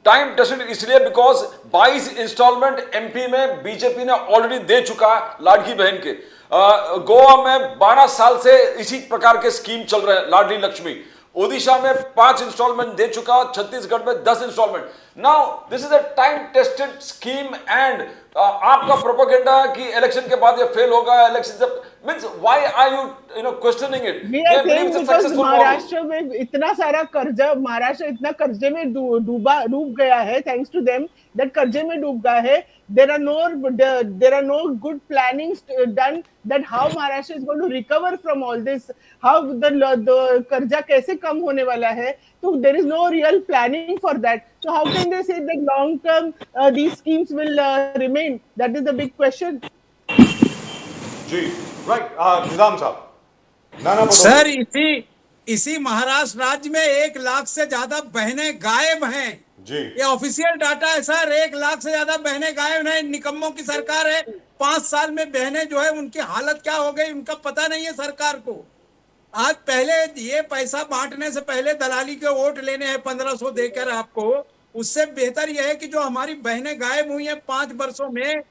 Time tested इसलिए because 22 instalment MP में BJP ने already दे चुका लाड़की बहन के। गोवा में 12 साल से इसी प्रकार के स्कीम चल रहे हैं, लाडली लक्ष्मी। ओडिशा में 5 इंस्टॉलमेंट दे चुका, छत्तीसगढ़ में 10 instalment. Now this is a time tested scheme and आपका प्रोपेगेंडा कि इलेक्शन के बाद ये फेल होगा, इलेक्शन जब means why are you questioning it? We are saying because Maharashtra में इतना सारा कर्जा, महाराष्ट्र इतना कर्जे में डूब गया है, thanks to them that कर्जे में डूब गया है. There are no good plannings done that how Maharashtra is going to recover from all this, how the कर्जा कैसे कम होने वाला है. So there is no real planning for that. So how can they say that long term these schemes will remain? That is the big question. Ji, right. निजाम साहब, नाना sir इसी महाराष्ट्र राज्य में 1 लाख से ज्यादा बहनें गायब हैं जी। ये ऑफिशियल डाटा है सर। 1 लाख से ज्यादा बहनें गायब हैं। निकम्मों की सरकार है। 5 साल में बहनें जो है उनकी हालत क्या हो गई उनका पता नहीं है सरकार को। आज पहले ये पैसा बांटने से पहले दलाली के वोट लेने हैं 1500 देकर आपको। उससे बेहतर यह है कि जो हमारी बहनें गायब हुई हैं 5 वर्षों में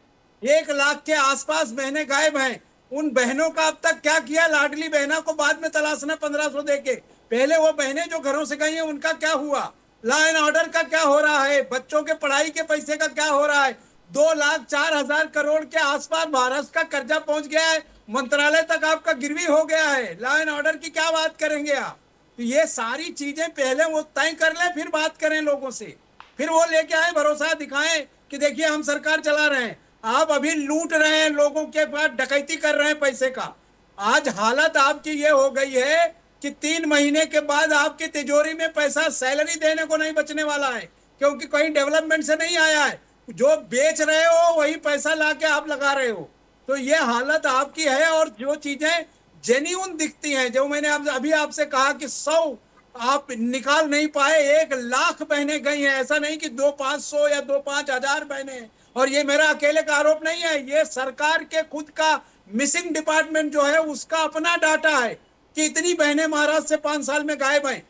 1 लाख के आसपास बहनें गायब हैं। उन बहनों का अब तक क्या किया? लाडली बहना को बाद में तलाशना 1500 देके। पहले वो बहनें जो घरों से गई हैं उनका क्या हुआ? लॉ एंड ऑर्डर का क्या हो रहा है? बच्चों के पढ़ाई के पैसे का क्या हो रहा है? 2,04,000 करोड़ के आसपास महाराष्ट्र का कर्जा पहुंच गया है। मंत्रालय तक आपका गिरवी हो गया है। लॉ एंड ऑर्डर की क्या बात करेंगे आप? तो ये सारी चीजें पहले वो तय कर ले, फिर बात करें लोगों से। फिर वो लेके आए, भरोसा दिखाएं कि देखिए हम सरकार चला रहे हैं। आप अभी लूट रहे हैं, लोगों के पास डकैती कर रहे हैं पैसे का। आज हालत आपकी ये हो गई है कि 3 महीने के बाद आपकी तिजोरी में पैसा सैलरी देने को नहीं बचने वाला है, क्योंकि कहीं डेवलपमेंट से नहीं आया है। जो बेच रहे हो वही पैसा लाके आप लगा रहे हो। तो ये हालत आपकी है। और जो चीजें जेन्युइन दिखती हैं, जो मैंने अभी आपसे कहा कि 100 आप निकाल नहीं पाए, 1 लाख बहनें गई हैं। ऐसा नहीं कि 2-500 या 2-5 हजार बहनें। और ये मेरा अकेले का आरोप नहीं है, ये सरकार के खुद का मिसिंग डिपार्टमेंट जो है उसका अपना डाटा है कि इतनी बहनें महाराष्ट्र से 5 साल में गायब हैं।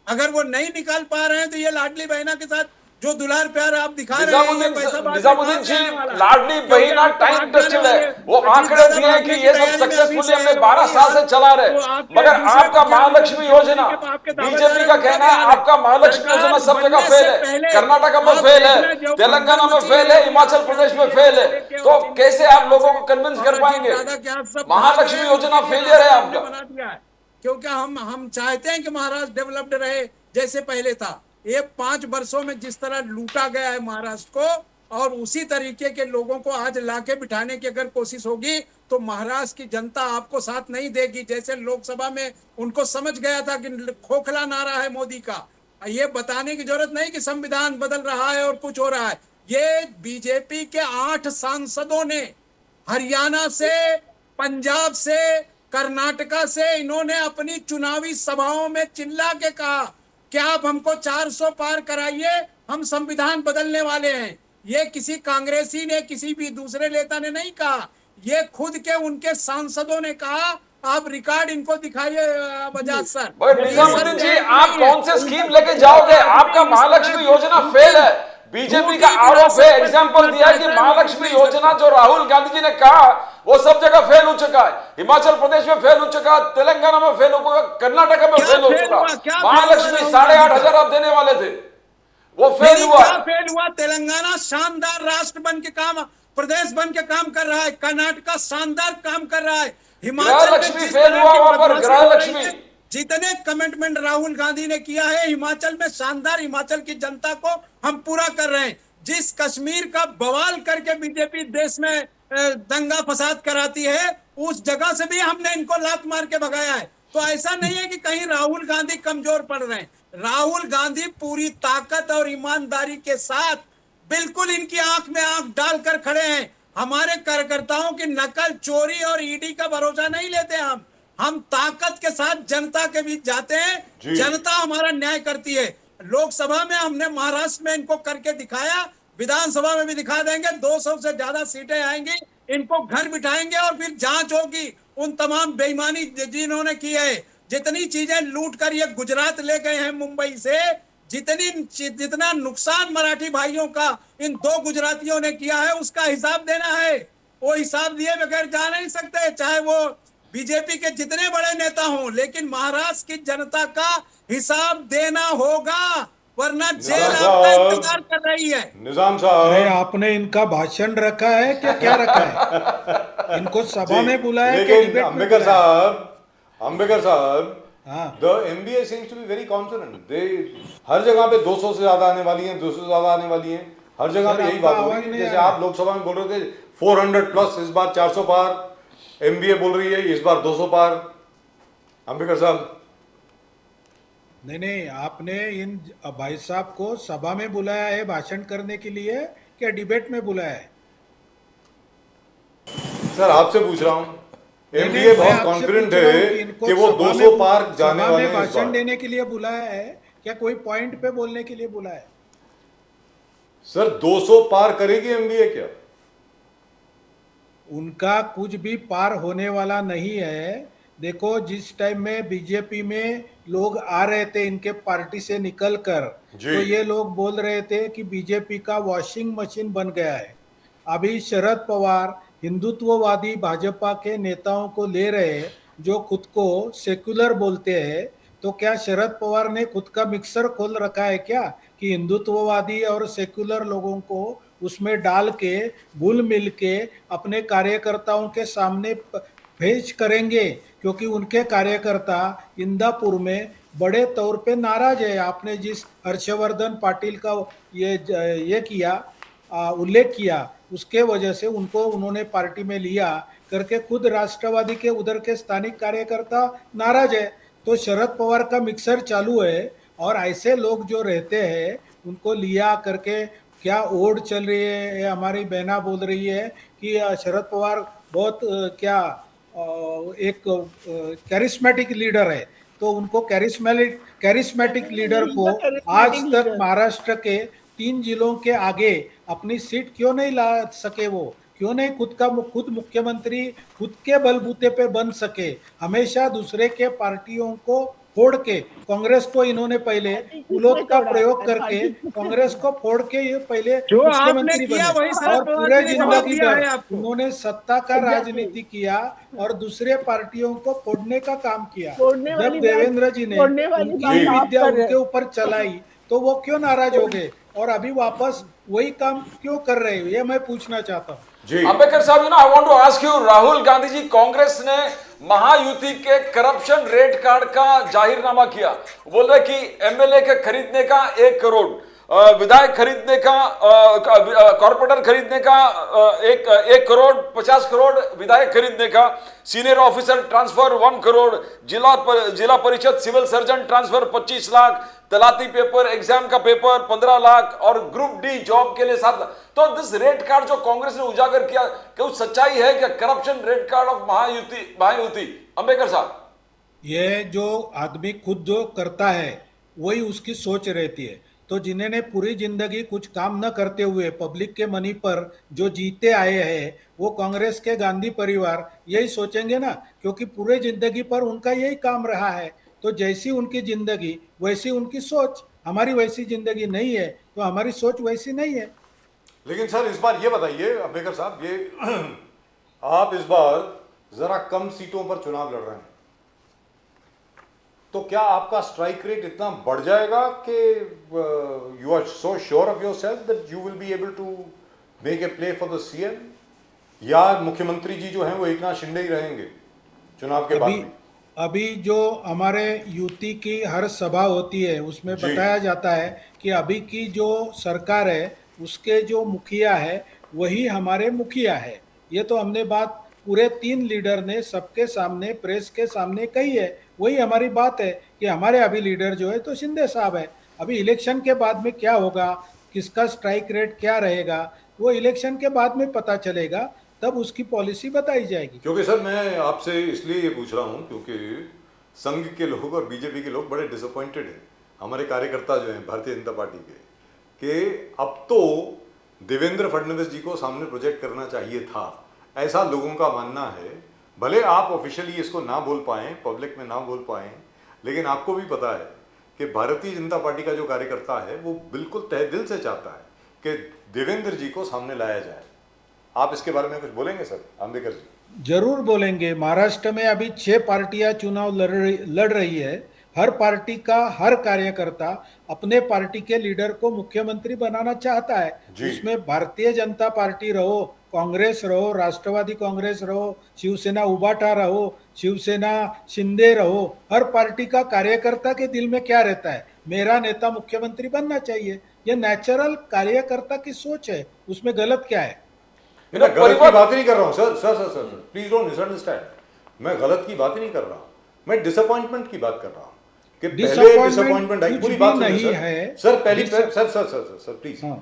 अगर वो नहीं निकाल पा रहे हैं तो ये लाडली बहना के साथ जो दुलार प्यार आप दिखा रहे हैं, निजामुद्दीन जी, लाडली बहना टाइम टेस्टेड है। वो आंकड़े दिए हैं कि ये सब सक्सेसफुली हमने 12 साल से चला रहे। मगर आपका महालक्ष्मी योजना, बीजेपी का कहना है आपका महालक्ष्मी योजना सब जगह फेल है। कर्नाटक में फेल है, तेलंगाना में फेल है, हिमाचल प्रदेश में फेल है। तो कैसे आप लोगों को कन्विंस कर पाएंगे? महालक्ष्मी योजना फेलियर है आपका। क्योंकि हम चाहते हैं कि महाराष्ट्र डेवलप्ड रहे जैसे पहले था। ये 5 वर्षों में जिस तरह लूटा गया है महाराष्ट्र को, और उसी तरीके के लोगों को आज लाके बिठाने की अगर कोशिश होगी तो महाराष्ट्र की जनता आपको साथ नहीं देगी। जैसे लोकसभा में उनको समझ गया था कि खोखला नारा है मोदी का। ये बताने की जरूरत नहीं कि संविधान बदल रहा है और कुछ हो रहा है। ये बीजेपी के 8 सांसदों ने हरियाणा से, पंजाब से, कर्नाटका से, इन्होंने अपनी चुनावी सभाओं में चिल्ला के कहा कि आप हमको 400 पार कराइए, हम संविधान बदलने वाले हैं। ये किसी कांग्रेसी ने, किसी भी दूसरे नेता ने नहीं कहा, ये खुद के उनके सांसदों ने कहा। आप रिकॉर्ड इनको दिखाइए बजाज सर। निजामुद्दीन जी, आप कौन से स्कीम लेके जाओगे? आपका महालक्ष्मी योजना फेल है। बीजेपी का आरोप है, एग्जाम्पल दिया कि महालक्ष्मी योजना जो राहुल गांधी जी ने कहा वो सब जगह फेल हो चुका है। हिमाचल प्रदेश में फेल हो चुका, तेलंगाना में फेल हो चुका, कर्नाटक में फेल हो चुका। महालक्ष्मी 8,500 आप देने वाले थे। वो फेल नहीं, हुआ क्या है। फेल हुआ? तेलंगाना शानदार राष्ट्र बन के काम, प्रदेश बन के काम कर रहा है। कर्नाटका शानदार काम कर रहा है। हिमाचल में गृहलक्ष्मी जिस फेल तरह हुआ की वहां पर, बदमाशी हो रही गृहलक्ष्मी। है, जितने कमिटमेंट राहुल गांधी ने किया है हिमाचल में शानदार, हिमाचल की जनता को हम पूरा कर रहे हैं। जिस कश्मीर का बवाल करके बीजेपी देश में दंगा फसाद कराती है, उस जगह से भी हमने इनको लात मार के भगाया है। तो ऐसा नहीं है कि कहीं राहुल गांधी कमजोर पड़ रहे हैं। राहुल गांधी पूरी ताकत और ईमानदारी के साथ बिल्कुल इनकी आंख में आंख डालकर खड़े हैं। हमारे कार्यकर्ताओं की नकल, चोरी और ईडी का भरोसा नहीं लेते हम ताकत के साथ जनता के बीच जाते हैं। जी। जनता हमारा न्याय करती है। लोकसभा में हमने महाराष्ट्र में इनको करके दिखाया, विधानसभा में भी दिखा देंगे। 200 से ज्यादा सीटें आएंगी, इनको घर बिठाएंगे और फिर जांच होगी उन तमाम बेईमानी जिन्होंने की है। जितनी चीजें लूट कर ये गुजरात ले गए हैं मुंबई से, जितना नुकसान मराठी भाइयों का इन दो गुजरातियों ने किया है, उसका हिसाब देना है। वो हिसाब दिए बगैर जा नहीं सकते, चाहे वो बीजेपी के जितने बड़े नेता हों, लेकिन महाराष्ट्र की जनता का हिसाब देना होगा, वरना जेल आपका इंतजार कर रही है। निजाम अरे साहब, आपने इनका भाषण रखा है क्या रखा है? इनको सभा में बुलाया कि लेकिन डिबेट में अंबेडकर बुलाया? अंबेडकर साहब, हाँ। The MBA seems to be very confident. दे हर जगह पे 200 से ज्यादा आने वाली हैं, 200 से ज्यादा आने वाली हैं, हर जगह सर, पे यही आपका बात हो आवाज रही है। नहीं जैसे आ रहा। आप लोकसभा में बोल रहे थे 400 प्लस, इस बार 400 पार। MBA बोल रही है इस बार 200 पार। अंबेडकर साहब, नहीं, आपने इन भाई साहब को सभा में बुलाया है भाषण करने के लिए क्या डिबेट में बुलाया है? सर आपसे पूछ रहा हूँ, नहीं, MBA मैं बहुत आपसे कॉन्फिडेंट पूछ रहा हूँ है कि इनको कि वो सभा 200 में- पार जाने सभा वाले में हैं इस भाषण बार। देने के लिए बुलाया है क्या कोई पॉइंट पे बोलने के लिए बुलाया है? सर 200 पार करेगी MBA क्या? उनका कुछ भी पार होने वाला नहीं है। देखो, जिस टाइम में बीजेपी में लोग आ रहे थे इनके पार्टी से निकलकर, जी। तो ये लोग बोल रहे थे कि बीजेपी का वॉशिंग मशीन बन गया है। अभी शरद पवार हिंदुत्ववादी भाजपा के नेताओं को ले रहे हैं जो खुद को सेक्युलर बोलते हैं। तो क्या शरद पवार ने खुद का मिक्सर खोल रखा है क्या कि हिंदुत्ववादी और सेक्युलर लोगों को उसमें डाल के घुल मिल के अपने कार्यकर्ताओं के सामने पेश करेंगे? क्योंकि उनके कार्यकर्ता इंदापुर में बड़े तौर पे नाराज है। आपने जिस हर्षवर्धन पाटिल का ये किया उल्लेख किया, उसके वजह से उनको उन्होंने पार्टी में लिया करके खुद राष्ट्रवादी के उधर के स्थानिक कार्यकर्ता नाराज है। तो शरद पवार का मिक्सर चालू है और ऐसे लोग जो रहते हैं उनको लिया करके क्या ओढ़ चल रही है। हमारी बहना बोल रही है कि शरद पवार बहुत एक कैरिस्मेटिक लीडर है। तो उनको कैरिस्मेटिक लीडर को आज तक महाराष्ट्र के 3 जिलों के आगे अपनी सीट क्यों नहीं ला सके? वो क्यों नहीं खुद मुख्यमंत्री खुद के बलबूते पे बन सके? हमेशा दूसरे के पार्टियों को फोड़ के, कांग्रेस को इन्होंने पहले कुलोत का प्रयोग करके कांग्रेस को फोड़ के ये पहले जो आपने मुख्यमंत्री किया बने वही शरद और पवार पूरे जी ने जवाब जिंदगी दिया भर है आपको। उन्होंने सत्ता का राजनीति किया और दूसरे पार्टियों को फोड़ने का काम किया। फोड़ने जब वाली देवेंद्र जी ने फोड़ने वाली उनकी बात आप विद्या कर रहे उनके ऊपर चलाई तो वो क्यों नाराज हो गए और अभी वापस वही काम क्यों कर रहे हो? ये मैं पूछना चाहता हूँ। जी अंबेडकर साहब, I want to ask you, Rahul Gandhi ji, Congress ने महायुति के करप्शन रेट कार्ड का जाहिरनामा किया। बोल रहे कि MLA के खरीदने का 1 करोड़, विधायक खरीदने का, कॉर्पोरेटर खरीदने का 1 करोड़, 50 करोड़ विधायक खरीदने का, senior officer transfer 1 crore, zila parishad civil surgeon transfer 25 lakh, तलाती पेपर एग्जाम का पेपर 15 लाख और ग्रुप डी जॉब के लिए 7 लाख। तो दिस रेट कार्ड जो कांग्रेस ने उजागर किया, क्या सच्चाई है क्या? Corruption rate card of Mahayuti Ambedkar sahab, ये जो आदमी खुद जो करता है वही उसकी सोच रहती है। तो जिन्होंने पूरी जिंदगी कुछ काम न करते हुए पब्लिक के मनी पर जो जीते आए हैं, वो कांग्रेस के गांधी परिवार यही सोचेंगे ना, क्योंकि पूरे जिंदगी पर उनका यही काम रहा है। तो जैसी उनकी जिंदगी वैसी उनकी सोच। हमारी वैसी जिंदगी नहीं है तो हमारी सोच वैसी नहीं है। लेकिन सर इस बार ये बताइए अंबेडकर साहब, ये आप इस बार जरा कम सीटों पर चुनाव लड़ रहे हैं, तो क्या आपका स्ट्राइक रेट इतना बढ़ जाएगा कि you are so sure of yourself that you will be able to make a play for the CM, या मुख्यमंत्री जी जो हैं वो एकनाथ शिंदे ही रहेंगे चुनाव के बाद अभी भी? अभी जो हमारे युति की हर सभा होती है उसमें जी। बताया जाता है कि अभी की जो सरकार है उसके जो मुखिया है वही हमारे मुखिया है। ये तो हमने बात पूरे 3 लीडर ने सबके सामने प्रेस के सामने कही है। वही हमारी बात है कि हमारे अभी लीडर जो है तो शिंदे साहब है। अभी इलेक्शन के बाद में क्या होगा, किसका स्ट्राइक रेट क्या रहेगा, वो इलेक्शन के बाद में पता चलेगा, तब उसकी पॉलिसी बताई जाएगी। क्योंकि सर मैं आपसे इसलिए ये पूछ रहा हूँ क्योंकि संघ के लोग और बीजेपी के लोग बड़े डिसअपॉइंटेड हैं, हमारे कार्यकर्ता जो हैं भारतीय जनता पार्टी के, कि अब तो देवेंद्र फडणवीस जी को सामने प्रोजेक्ट करना चाहिए था, ऐसा लोगों का मानना है। भले आप ऑफिशियली इसको ना बोल पाएं, पब्लिक में ना बोल पाएं, लेकिन आपको भी पता है कि भारतीय जनता पार्टी का जो कार्यकर्ता है वो बिल्कुल तहे दिल से चाहता है कि देवेंद्र जी को सामने लाया जाए। आप इसके बारे में कुछ बोलेंगे सर आंबेडकर जी? जरूर बोलेंगे। महाराष्ट्र में अभी 6 पार्टियां चुनाव लड़ रही है। हर पार्टी का हर कार्यकर्ता अपने पार्टी के लीडर को मुख्यमंत्री बनाना चाहता है। जी। उसमें भारतीय जनता पार्टी रहो, कांग्रेस रहो, राष्ट्रवादी कांग्रेस रहो, शिवसेना उबाटा रहो, शिवसेना शिंदे रहो, हर पार्टी का कार्यकर्ता के दिल में क्या रहता है, मेरा नेता मुख्यमंत्री बनना चाहिए। ये नेचुरल कार्यकर्ता की सोच है, उसमें गलत क्या है? मैं गलत की बात ही नहीं कर रहा हूँ sir, sir sir sir please don't misunderstand. मैं गलत की बात ही नहीं कर रहा हूँ, मैं डिसअपॉइंटमेंट की बात कर रहा हूँ कि पहले डिसअपॉइंटमेंट आई। पूरी बात नहीं सुनिए है सर, पहली sir sir sir sir sir please, हाँ।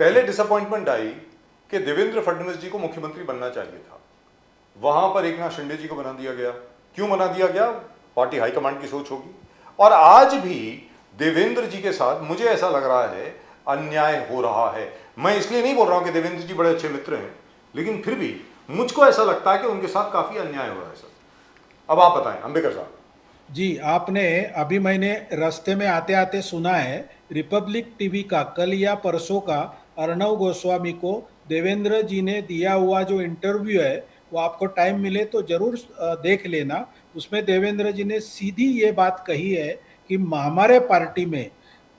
पहले डिसअपॉइंटमेंट आई कि देवेंद्र फडणवीस जी को मुख्यमंत्री बनना चाहिए था, वहां पर एकनाथ शिंदे जी को बना दिया गया। क्यों बना दिया गया? पार्टी हाईकमांड की सोच होगी। और आज भी देवेंद्र जी के साथ मुझे ऐसा लग रहा है अन्याय हो रहा है। मैं इसलिए नहीं बोल रहा हूं कि देवेंद्र जी बड़े अच्छे मित्र हैं, लेकिन फिर भी मुझको ऐसा लगता है कि उनके साथ काफी अन्याय हो रहा है सर। अब आप बताएं अंबेडकर साहब। जी, आपने अभी मैंने रास्ते में आते आते सुना है रिपब्लिक टीवी का कल या परसों का अर्णव गोस्वामी को देवेंद्र जी ने दिया हुआ जो इंटरव्यू है वो आपको टाइम मिले तो जरूर देख लेना। उसमें देवेंद्र जी ने सीधी ये बात कही है कि हमारे पार्टी में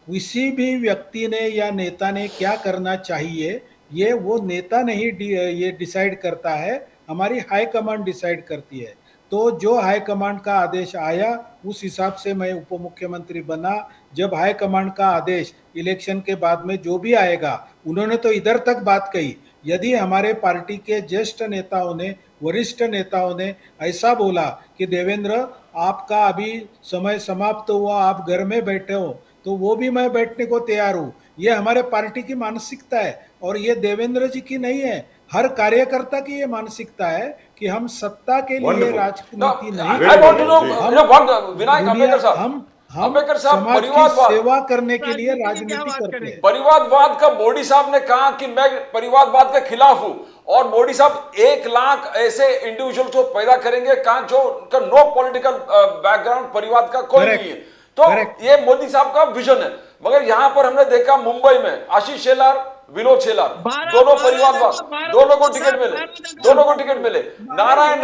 किसी भी व्यक्ति ने या नेता ने क्या करना चाहिए ये वो नेता नहीं ये डिसाइड करता है, हमारी हाई कमांड डिसाइड करती है। तो जो हाई कमांड का आदेश आया उस हिसाब से मैं उप मुख्यमंत्री बना। जब हाई कमांड का आदेश इलेक्शन के बाद में जो भी आएगा, उन्होंने तो इधर तक बात कही, यदि हमारे पार्टी के ज्येष्ठ नेताओं ने, वरिष्ठ नेताओं ने ऐसा बोला कि देवेंद्र आपका अभी समय समाप्त हुआ, आप घर में बैठे हो, तो वो भी मैं बैठने को तैयार हूँ। ये हमारे पार्टी की मानसिकता है और ये देवेंद्र जी की नहीं है, हर कार्यकर्ता की ये मानसिकता है कि हम सत्ता के लिए Wonderful. राजनीति नहीं I want to know, हम- you know what, Vinayak Ambedkar साहब, हम अंबेडकर साहब, समाज की परिवारवाद सेवा करने के लिए राजनीति की क्या राजनीति बात करते करें? हैं। परिवारवाद का मोदी साहब ने कहा कि मैं परिवारवाद के खिलाफ हूं, और मोदी साहब 1 लाख ऐसे इंडिविजुअल को पैदा करेंगे कहा जो उनका नो पॉलिटिकल बैकग्राउंड परिवार का कोई Correct. नहीं है। तो Correct. ये मोदी साहब का विजन है। मगर यहां पर हमने देखा मुंबई में आशीष शेलार, विनोद शेलार, दोनों परिवारवाद, दोनों को टिकट मिले, दोनों को टिकट मिले। नारायण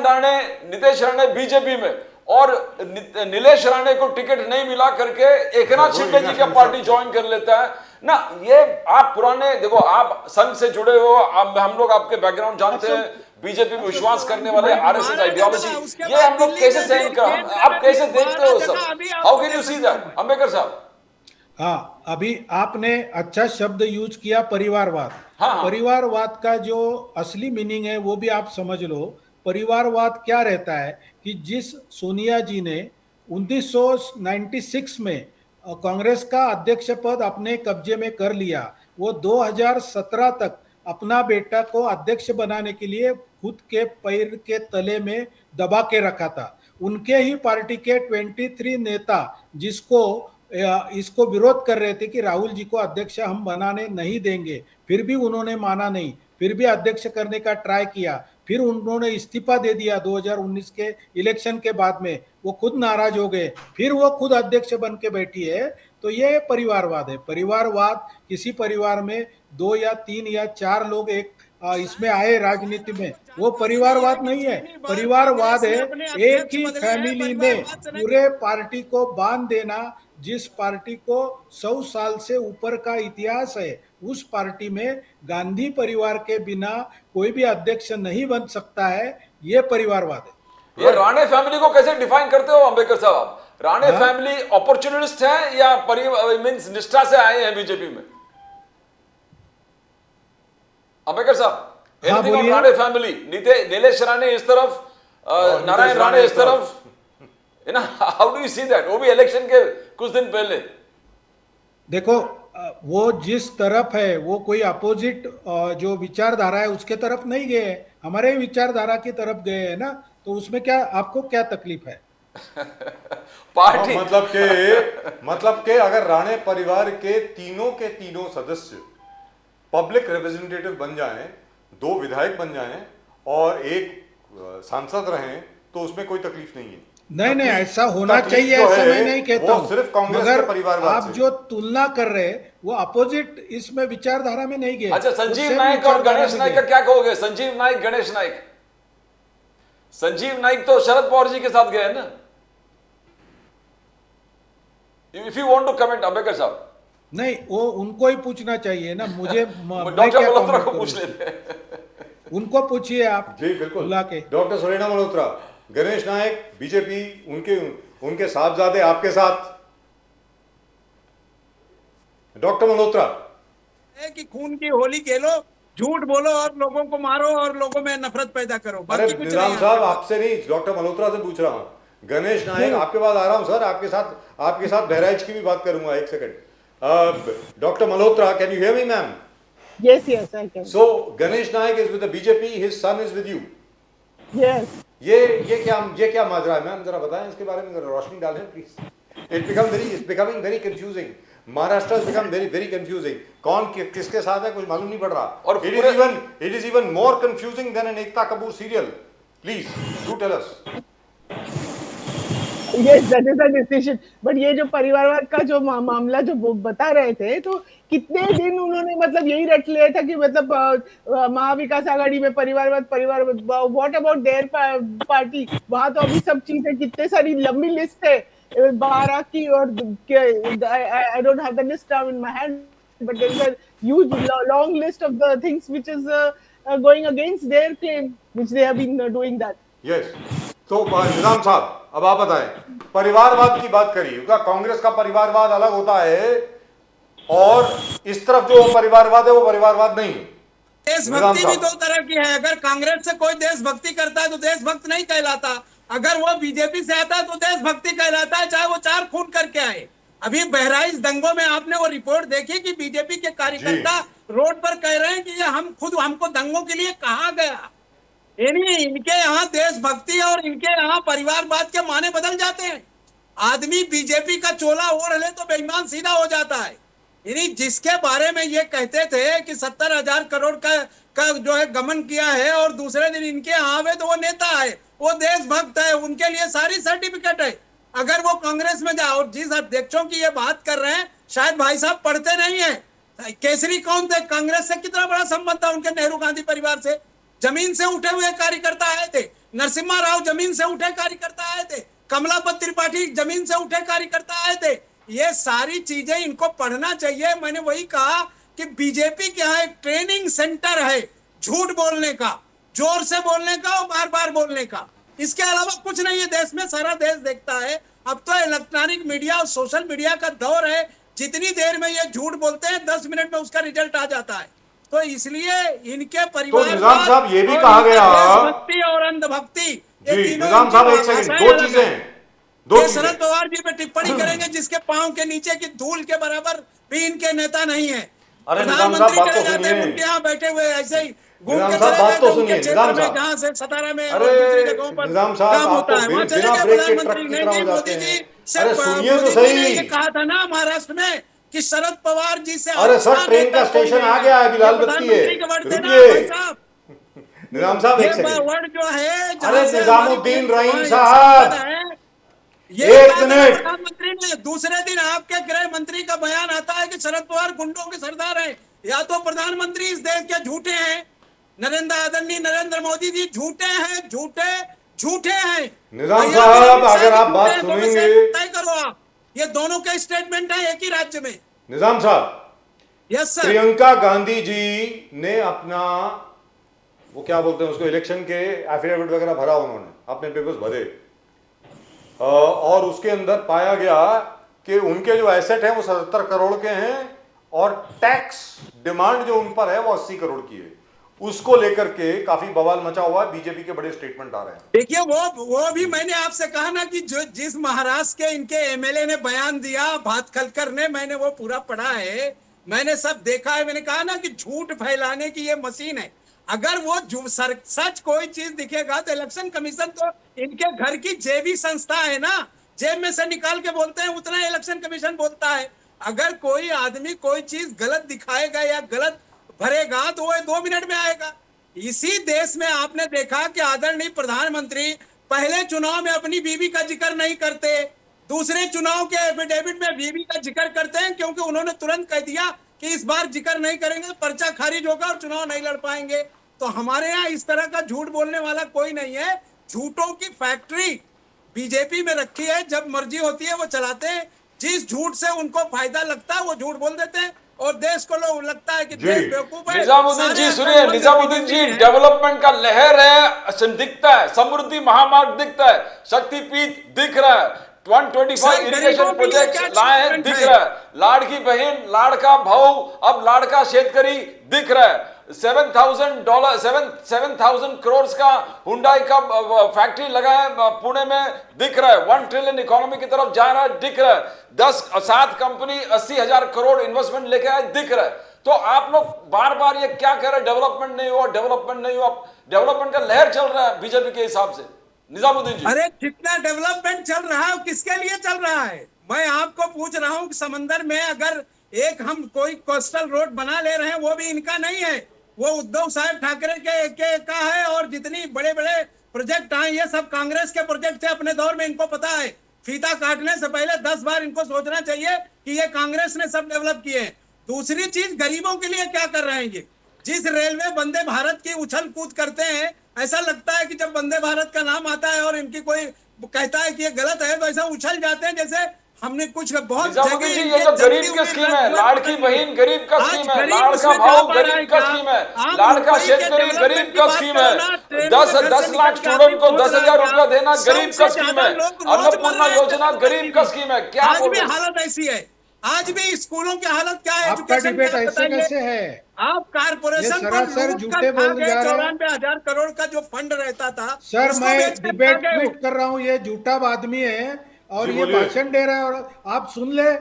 राणे, नितेश राणे बीजेपी में, और नीलेश राणे को टिकट नहीं मिला करके एकनाथ शिंदे जी का पार्टी ज्वाइन कर लेता है ना। ये आप पुराने देखो, आप संघ से जुड़े हो, हम लोग आपके बैकग्राउंड जानते हैं, बीजेपी में विश्वास करने वाले, आरएसएस आइडियोलॉजी, ये हम लोग कैसे सहन कर, आप कैसे देखते हो सब? How can you see that Ambedkar साहब? हाँ, अभी आपने अच्छा शब्द यूज किया, परिवारवाद। हाँ। परिवारवाद का जो असली मीनिंग है वो भी आप समझ लो। परिवारवाद क्या रहता है कि जिस सोनिया जी ने 1996 में कांग्रेस का अध्यक्ष पद अपने कब्जे में कर लिया, वो 2017 तक अपना बेटा को अध्यक्ष बनाने के लिए खुद के पैर के तले में दबा के रखा था। उनके ही पार्टी के 23 नेता जिसको इसको विरोध कर रहे थे कि राहुल जी को अध्यक्ष हम बनाने नहीं देंगे, फिर भी उन्होंने माना नहीं, फिर भी अध्यक्ष करने का ट्राई किया, फिर उन्होंने इस्तीफा दे दिया 2019 के इलेक्शन के बाद में, वो खुद नाराज हो गए, फिर वो खुद अध्यक्ष बन के बैठी है। तो ये परिवारवाद है। परिवारवाद किसी परिवार में 2 या 3 या 4 लोग एक इसमें आए राजनीति में, वो परिवारवाद नहीं है। परिवारवाद है एक ही फैमिली में पूरे पार्टी को बांध देना। जिस पार्टी को 100 साल से ऊपर का इतिहास है, उस पार्टी में गांधी परिवार के बिना कोई भी अध्यक्ष नहीं बन सकता है, ये परिवारवाद है। ये राणे फैमिली को कैसे डिफाइन करते हो अंबेडकर साहब आप? राणे हाँ? फैमिली अपॉर्चुनिस्ट है या मींस निष्ठा से आए हैं बीजेपी में? अंबेडकर साहब, हाँ, anything on बोलिए। राणे फैमिली? नीलेश राणे इस तरफ, नारायण राणे इस तरफ, है ना? How do you see that? वो भी इलेक्शन के कुछ दिन पहले। देखो, वो जिस तरफ है वो कोई अपोजिट जो विचारधारा है उसके तरफ नहीं गए हैं, हमारे ही विचारधारा की तरफ गए हैं ना, तो उसमें क्या आपको क्या तकलीफ है? पार्टी मतलब के अगर राणे परिवार के तीनों सदस्य पब्लिक रिप्रेजेंटेटिव बन जाएं, 2 विधायक बन जाएं और एक सांसद रहें, तो उसमें कोई तकलीफ नहीं है। नहीं, ऐसा होना तकलीफ चाहिए, जो ऐसा है, मैं नहीं कहता वो हूं। सिर्फ कांग्रेस मगर के परिवारवाद आप से। जो तुलना कर रहे हैं वो अपोजिट इसमें विचारधारा में नहीं गए। अच्छा, वो संजीव सेम नाइक और विचारधारा गणेश में नाइक गए। का क्या कहोगे? संजीव नाइक, गणेश नाइक। संजीव नाइक तो शरद पवार जी के साथ गए हैं ना। If you want to comment Ambedkar sahab. नहीं, वो उनको ही पूछना चाहिए ना, मुझे मैं डॉक्टर क्या मल्होत्रा comment को करूं? पूछ लेते हैं। उनको पूछिए आप जी बिल्कुल, बुला के। डॉक्टर सुरेना मल्होत्रा, गणेश नायक, बीजेपी, उनके साहबजादे आपके साथ। डॉक्टर मल्होत्रा, है कि खून की होली खेलो, झूठ बोलो और लोगों को मारो और लोगों में नफरत पैदा करो, अरे बाकी कुछ निजाम नहीं। साहब, आपसे नहीं, डॉक्टर मल्होत्रा से पूछ रहा हूं। गणेश नायक, आपके पास आ रहा हूं सर, आपके साथ बहराइच की भी बात करूंगा, एक second. Doctor Malhotra, can you hear me ma'am? Yes, yes, I can. So Ganesh Naik is with the BJP, his son is with you. Yes. ये क्या माजरा है मैम, जरा बताएं इसके बारे में, जरा रोशनी डालें please. It's becoming very confusing. Maharashtra has become very confusing. कौन किसके साथ है कुछ मालूम नहीं पड़ रहा। और it is even more confusing than an Ekta Kapoor serial. Please do tell us. Yes, that is the decision. But ये जो परिवारवाद का जो मामला जो वो बता रहे थे, तो कितने दिन उन्होंने मतलब यही रट लिया था कि मतलब महाविकास आघाड़ी में परिवारवाद। What about their party? वहां तो अभी सब चीजें, कितने सारी लंबी लिस्ट है 12 की, और I don't have the list now in my hand, but there is a huge long list of the things which is going against their claim, which they have been doing that. Yes. तो निजाम साहब, अब आप बताएं, परिवारवाद की बात करिए, क्योंकि कांग्रेस का परिवारवाद अलग होता है और इस तरफ जो परिवारवाद है वो परिवारवाद नहीं। देशभक्ति भी 2 तरह की है। अगर कांग्रेस से कोई देशभक्ति करता है तो देशभक्त नहीं कहलाता, अगर वो बीजेपी से आता है तो देशभक्ति कहलाता है, चाहे वो 4 खून करके आए। अभी बहराइच दंगों में आपने वो रिपोर्ट देखी कि बीजेपी के कार्यकर्ता रोड पर कह रहे हैं कि ये हमको दंगों के लिए कहा गया। इनके यहाँ देशभक्ति और इनके यहाँ परिवारवाद के माने बदल जाते हैं। आदमी बीजेपी का चोला ओढ़ ले तो बेईमान सीधा हो जाता है। जिसके बारे में ये कहते थे कि 70,000 करोड़ का जो है गमन किया है और दूसरे दिन इनके यहाँ आवे तो वो नेता है, वो देशभक्त है, उनके लिए सारी सर्टिफिकेट है। अगर वो कांग्रेस में जाए, और जिस अध्यक्षों की ये बात कर रहे हैं, शायद भाई साहब पढ़ते नहीं है। केसरी कौन थे? कांग्रेस से कितना बड़ा संबंध था उनके, नेहरू गांधी परिवार से। जमीन से उठे हुए कार्यकर्ता आए थे। नरसिम्हा राव जमीन से उठे कार्यकर्ता आए थे। कमलापत त्रिपाठी जमीन से उठे कार्यकर्ता आए थे। ये सारी चीजें इनको पढ़ना चाहिए। मैंने वही कहा कि बीजेपी के यहाँ एक ट्रेनिंग सेंटर है झूठ बोलने का, जोर से बोलने का और बार बार बोलने का। इसके अलावा कुछ नहीं है देश में, सारा देश देखता है। अब तो इलेक्ट्रॉनिक मीडिया और सोशल मीडिया का दौर है। जितनी देर में ये झूठ बोलते हैं 10 मिनट में उसका रिजल्ट आ जाता है। तो इसलिए इनके परिवार, तो निजाम साहब ये भी कहा गया, भक्ति और अंधभक्ति, ये जी तीनों निजाम साहब एक सेकंड, दो चीजें शरद पवार जी पे टिप्पणी करेंगे जिसके पांव के नीचे की धूल के बराबर भी इनके नेता नहीं है। अरे निजाम साहब बात तो सुनिए, उनके यहाँ बैठे हुए ऐसे ही निजाम साहब बात तो सुनिए, निजाम साहब, जहाँ से सतारा में अरे निजाम साहब आप तो बिना ब्रेक के ट्रक की तरह हो जाते हैं। अरे सुनिए तो सही, ये कहा था ना महाराष्ट्र में कि शरद पवार जी से, अरे सर ट्रेन का स्टेशन आ गया है, अभी लाल बत्ती है, रुकिए निजाम साहब एक सेकंड। वर्ड जो है, अरे निजामुद्दीन रहीम साहब ये एक मिनट, प्रधानमंत्री ने दूसरे दिन आपके गृह मंत्री का बयान आता है कि शरद पवार गुंडों के सरदार हैं। या तो प्रधानमंत्री इस देश के झूठे हैं आदरणीय नरेंद्र मोदी जी झूठे हैं, झूठे हैं। निजाम भैया साहब, भी अगर आप झूठे बात हैं, तो मैं सुनेंगे। तय करो आप, ये दोनों के स्टेटमेंट है एक ही राज्य में। निजाम साहब, यस सर। प्रियंका गांधी जी ने अपना, वो क्या बोलते हैं उसको, इलेक्शन के एफिडेविट वगैरह भरा, उन्होंने अपने पेपर्स भरे, और उसके अंदर पाया गया कि उनके जो एसेट है वो 77 करोड़ के हैं और टैक्स डिमांड जो उन पर है वो 80 करोड़ की है। उसको लेकर के काफी बवाल मचा हुआ है, बीजेपी के बड़े स्टेटमेंट आ रहे हैं। देखिए वो भी मैंने आपसे कहा ना कि जो जिस महाराष्ट्र के इनके एमएलए ने बयान दिया, भातखलकर ने, मैंने वो पूरा पढ़ा है, मैंने सब देखा है। मैंने कहा ना कि झूठ फैलाने की ये मशीन है। अगर वो सच कोई चीज दिखेगा तो इलेक्शन कमीशन तो इनके घर की जेबी संस्था है ना, जेब में से निकाल के बोलते हैं, उतना इलेक्शन कमीशन बोलता है। अगर कोई आदमी कोई चीज गलत दिखाएगा या गलत भरेगा तो वो 2 मिनट में आएगा। इसी देश में आपने देखा कि आदरणीय प्रधानमंत्री पहले चुनाव में अपनी बीवी का जिक्र नहीं करते, दूसरे चुनाव के एफिडेविट में बीवी का जिक्र करते हैं, क्योंकि उन्होंने तुरंत कह दिया कि इस बार जिक्र नहीं करेंगे, पर्चा खारिज होगा और चुनाव नहीं लड़ पाएंगे। तो हमारे यहाँ इस तरह का झूठ बोलने वाला कोई नहीं है। झूठों की फैक्ट्री बीजेपी में रखी है, जब मर्जी होती है वो चलाते हैं। जिस झूठ से उनको फायदा लगता है वो झूठ बोल देते हैं, और देश को लोग लगता है कि देश बेवकूफ है। निजामुद्दीन जी सारे सुनिए, आतंकवादी निजामुद्दीन जी, बीजेपी है। डेवलपमेंट का लहर है, दिखता है, समृद्धि महामार्ग दिखता है, शक्तिपीठ दिख रहा है, 125 सर, इरिगेशन गरीबों के लिए क्या प्रोजेक्ट्स लाए हैं, achievement दिख है? रहा है, लाड़की बहन, लाड़का भाऊ, अब लाड़का शेतकरी दिख रहा है, $7,000 करोड़ का हुंडई का फैक्ट्री लगा है पुणे में, दिख रहा है, 1 ट्रिलियन इकोनॉमी की तरफ जा रहा है, दिख रहा है, 7 कंपनी 80,000 करोड़ इन्वेस्टमेंट लेके आए, दिख रहा है। तो आप लोग बार बार ये क्या कह रहे हैं, डेवलपमेंट नहीं हुआ, डेवलपमेंट नहीं हुआ? डेवलपमेंट का लहर चल रहा है बीजेपी के हिसाब से। निजामुद्दीन जी, अरे जितना डेवलपमेंट चल रहा है किसके लिए चल रहा है? मैं आपको पूछ रहा हूं कि समंदर में अगर एक हम कोई कोस्टल रोड बना ले रहे हैं, वो भी इनका नहीं है, वो उद्धव साहब ठाकरे के का है। और जितनी बड़े बड़े प्रोजेक्ट आए ये सब कांग्रेस के प्रोजेक्ट थे अपने दौर में, इनको पता है। फीता काटने से पहले 10 बार इनको सोचना चाहिए कि ये कांग्रेस ने सब डेवलप किए हैं। दूसरी चीज, गरीबों के लिए क्या कर रहे हैं ये? जिस रेलवे वंदे भारत की उछल कूद करते हैं, ऐसा लगता है कि जब वंदे भारत का नाम आता है और इनकी कोई कहता है कि ये गलत है, तो ऐसा उछल जाते हैं जैसे हमने कुछ बहुत निजामुद्दीन जी, ये तो गरीब का स्कीम है, लाड़की बहन गरीब का स्कीम है, लाड़का भाऊ गरीब का स्कीम है, लाड़का शेतकरी गरीब का स्कीम है, 10 लाख स्टूडेंट को 10,000 रुपया देना गरीब का स्कीम है, अन्नपूर्णा योजना गरीब का स्कीम है। क्या आज बोल भी रहे हैं? हालत ऐसी है, आज भी स्कूलों की हालत क्या है? आपका एजुकेशन डिबेट का ऐसे बताइए। कैसे है? आप कारपोरेशन ये को सरासर लूट झूठे कर खा बोल गए। जा रहे हैं। 94,000 करोड़ का जो फंड रहता था, सर, उसको मैं बेच कर डिबेट खा गए हो। ट्वीट कर रहा हूँ, ये झूठा आदमी है और जी, ये बोलिए। भाषण दे रहा है और आप सुन ले।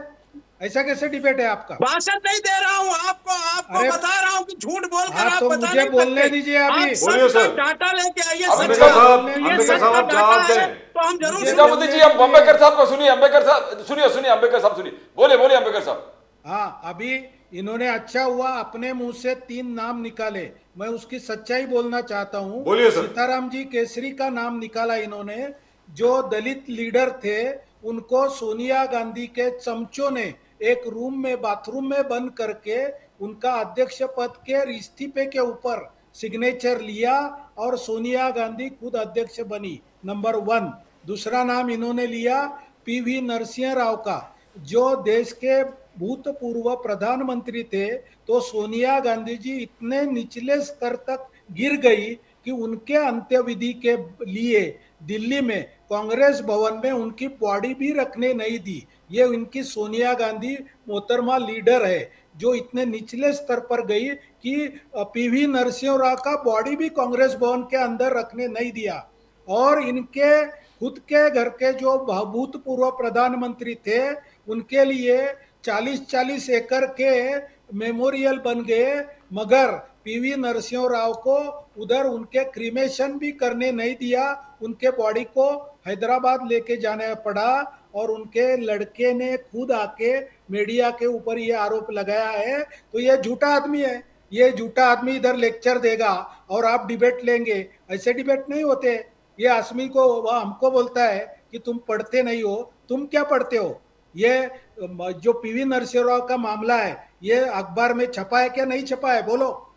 ऐसा कैसे डिबेट है आपका? भाषण नहीं दे रहा हूँ आपको अरे, बता रहा हूँ कि झूठ बोलकर हाँ, आप तो बता मुझे नहीं बोलने सकते। दीजिए अभी। आप बोलिए सच का सर। डाटा लेके आइए, अब सच अंबेडकर का। साहब, ये अंबेडकर सच साहब, का आप डाटा जवाब है, दें। तो हम जरूर निजामुद्दीन जी, अब अंबेडकर साहब को सुनिए, अंबेडकर साहब सुनिए, अंबेडकर साहब सुनिए, बोलिए अंबेडकर साहब। हाँ, अभी इन्होंने अच्छा हुआ अपने मुंह से 3 नाम निकाले, मैं उसकी सच्चाई बोलना चाहता हूँ। बोलिए सर। सीताराम जी केसरी का नाम निकाला इन्होंने, जो दलित लीडर थे, उनको सोनिया गांधी के चमचों ने एक रूम में, बाथरूम में बंद करके उनका अध्यक्ष पद के इस्तीफे के ऊपर सिग्नेचर लिया और सोनिया गांधी खुद अध्यक्ष बनी, नंबर 1। दूसरा नाम इन्होंने लिया PV नरसिंह राव का, जो देश के भूतपूर्व प्रधानमंत्री थे। तो सोनिया गांधी जी इतने निचले स्तर तक गिर गई कि उनके अंत्यविधि के लिए दिल्ली में कांग्रेस भवन में उनकी बॉडी भी रखने नहीं दी। ये उनकी सोनिया गांधी मोहतरमा लीडर है, जो इतने निचले स्तर पर गई कि PV नरसिंह राव का बॉडी भी कांग्रेस भवन के अंदर रखने नहीं दिया। और इनके खुद के घर के जो भूतपूर्व प्रधानमंत्री थे, उनके लिए 40-40 एकड़ के मेमोरियल बन गए, मगर PV नरसिंह राव को उधर उनके क्रीमेशन भी करने नहीं दिया। उनके बॉडी को हैदराबाद लेके जाना पड़ा और उनके लड़के ने खुद आके मीडिया के ऊपर ये आरोप लगाया है। तो ये झूठा आदमी है, ये झूठा आदमी इधर लेक्चर देगा और आप डिबेट लेंगे। ऐसे डिबेट नहीं होते। ये आसमी को, वह हमको बोलता है कि तुम पढ़ते नहीं हो। तुम क्या पढ़ते हो? ये जो PV नरसिंह राव का मामला है, ये अखबार में छपा है क्या नहीं छपा है? बोलो।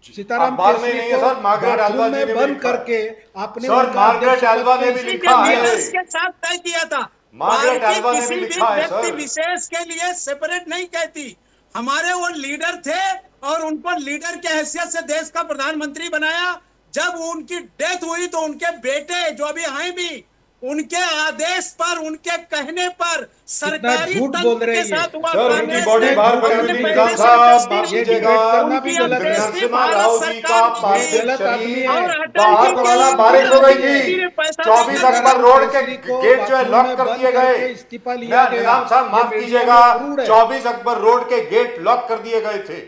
सीताराम अखबार में केसरी नहीं है को सर, मार्गरेट बाथरूम अल्वा जी में ने भी बंद लिखा है। करके आपने सर, उनका मार्गरेट अध्यक्ष अल्वा पद ने पे भी किसी लिखा के है। लीडर्स के साथ तय किया था। मार्गरेट पार्टी अल्वा ने किसी भी भी लिखा है व्यक्ति सर। विशेष के लिए सेपरेट नहीं कहती। हमारे वो लीडर थे और उनको लीडर के हैसियत से देश का प्रधानमंत्री बनाया। जब उनकी डेथ हुई तो उनके बेटे जो अभी हैं भी, उनके आदेश पर, उनके कहने पर सरकारी झूठ बोल तंत्र रहे के हैं ये। साथ हुआ। सर, उनकी कांग्रेस बॉडी ने बाहर पड़ी हुई अपने थी। पहले निजाम से साहब, माफ तस्वीर कीजिएगा, करना भी उनकी गलत है। अंत्येष्टि नरसिम्हा भारत राव जी सरकार का की पार्थिव थी। गलत आदमी शरीर है। और अटल बाहर जी के मौलाना लिए बारिश हो गई प्रधानमंत्री ने थी। पैसा 24 देकर अकबर रोड के केसरी को गेट जो है बाथरूम लॉक में कर बंद दिए गए। करके इस्तीफा लिया गया। निजाम साहब, माफ ये मीडिया कीजिएगा, में प्रूव्ड है। 24 अकबर रोड के गेट लॉक कर दिए गए थे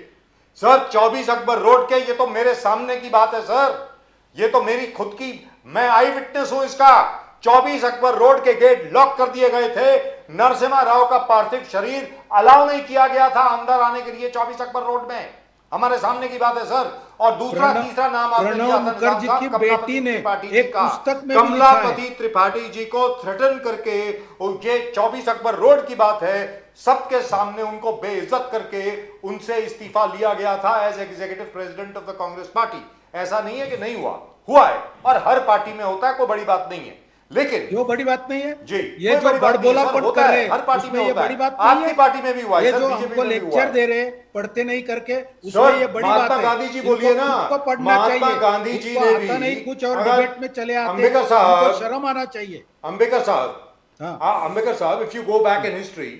सर। 24 अकबर रोड के, ये तो मेरे सामने की बात है सर, ये तो मेरी खुद की, मैं आई विटनेस हूं इसका। 24 अकबर रोड के गेट लॉक कर दिए गए थे। नरसिम्हा राव का पार्थिव शरीर अलाउ नहीं किया गया था अंदर आने के लिए 24 अकबर रोड में। हमारे सामने की बात है सर। और दूसरा तीसरा नाम आपने लिया था प्रणब मुखर्जी निजाम की साहब, बेटी ने त्रिपाठी जी एक का। पुस्तक में भी लिखा है। कमलापति त्रिपाठी जी को थ्रेटन करके, ये 24 अकबर रोड की बात है, सबके सामने उनको बेइज्जत करके उनसे इस्तीफा लिया गया था as executive president of the Congress party. ऐसा नहीं है कि नहीं हुआ, हुआ है, और हर पार्टी में होता है, कोई बड़ी बात नहीं है। लेकिन जो बड़ी बात नहीं है जी, ये कोई जो बड़ी बात नहीं है, बड़बोला सर, पट होता कर है, रहे हर पार्टी उसमें में ये होता बड़ी है। बात नहीं आपकी है। पार्टी में भी हुआ है ये सर, जो बीजेपी हमको में भी हुआ लेक्चर है। दे रहे पढ़ते नहीं करके उसमें सर, ये बड़ी बात महात्मा है। गांधी जी इनको बोलिए ना, खुद को पढ़ना महात्मा चाहिए। गांधी जी इनको ने आता भी, नहीं कुछ और अगर डिबेट में चले आते अंबेडकर साहब, इनको शर्म आना चाहिए। अंबेडकर साहब, हाँ। Ambedkar Sahab, if you go back in history,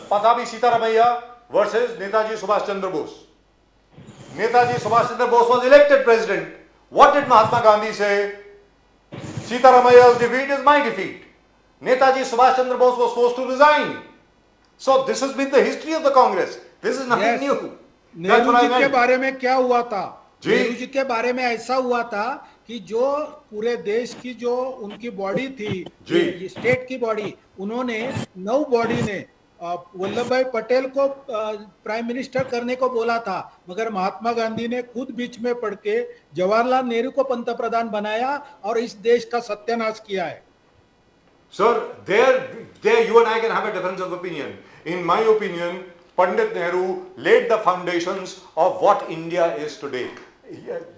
Pattabhi Sitaramayya versus Netaji Subhash Chandra Bose. Netaji Subhash Chandra Bose was elected president. What did Mahatma Gandhi say? Sitaramaia's defeat is my defeat. Netaji Subhash Chandra Bose was forced to resign. So this has been the history of the Congress. This is nothing new. That's Nehru what I जी के meant. बारे में क्या हुआ था? जी। नेहरू जी के बारे में ऐसा हुआ था कि जो पूरे देश की जो उनकी बॉडी थी, जी। स्टेट की बॉडी, उन्होंने 9 बॉडी ने वल्लभ भाई पटेल को प्राइम मिनिस्टर करने को बोला था, मगर महात्मा गांधी ने खुद बीच में पड़ के जवाहरलाल नेहरू को पंतप्रधान बनाया और इस देश का सत्यानाश किया है. Sir, there you and I can have a difference of opinion. In my opinion, Pandit Nehru laid the foundations of what India is today.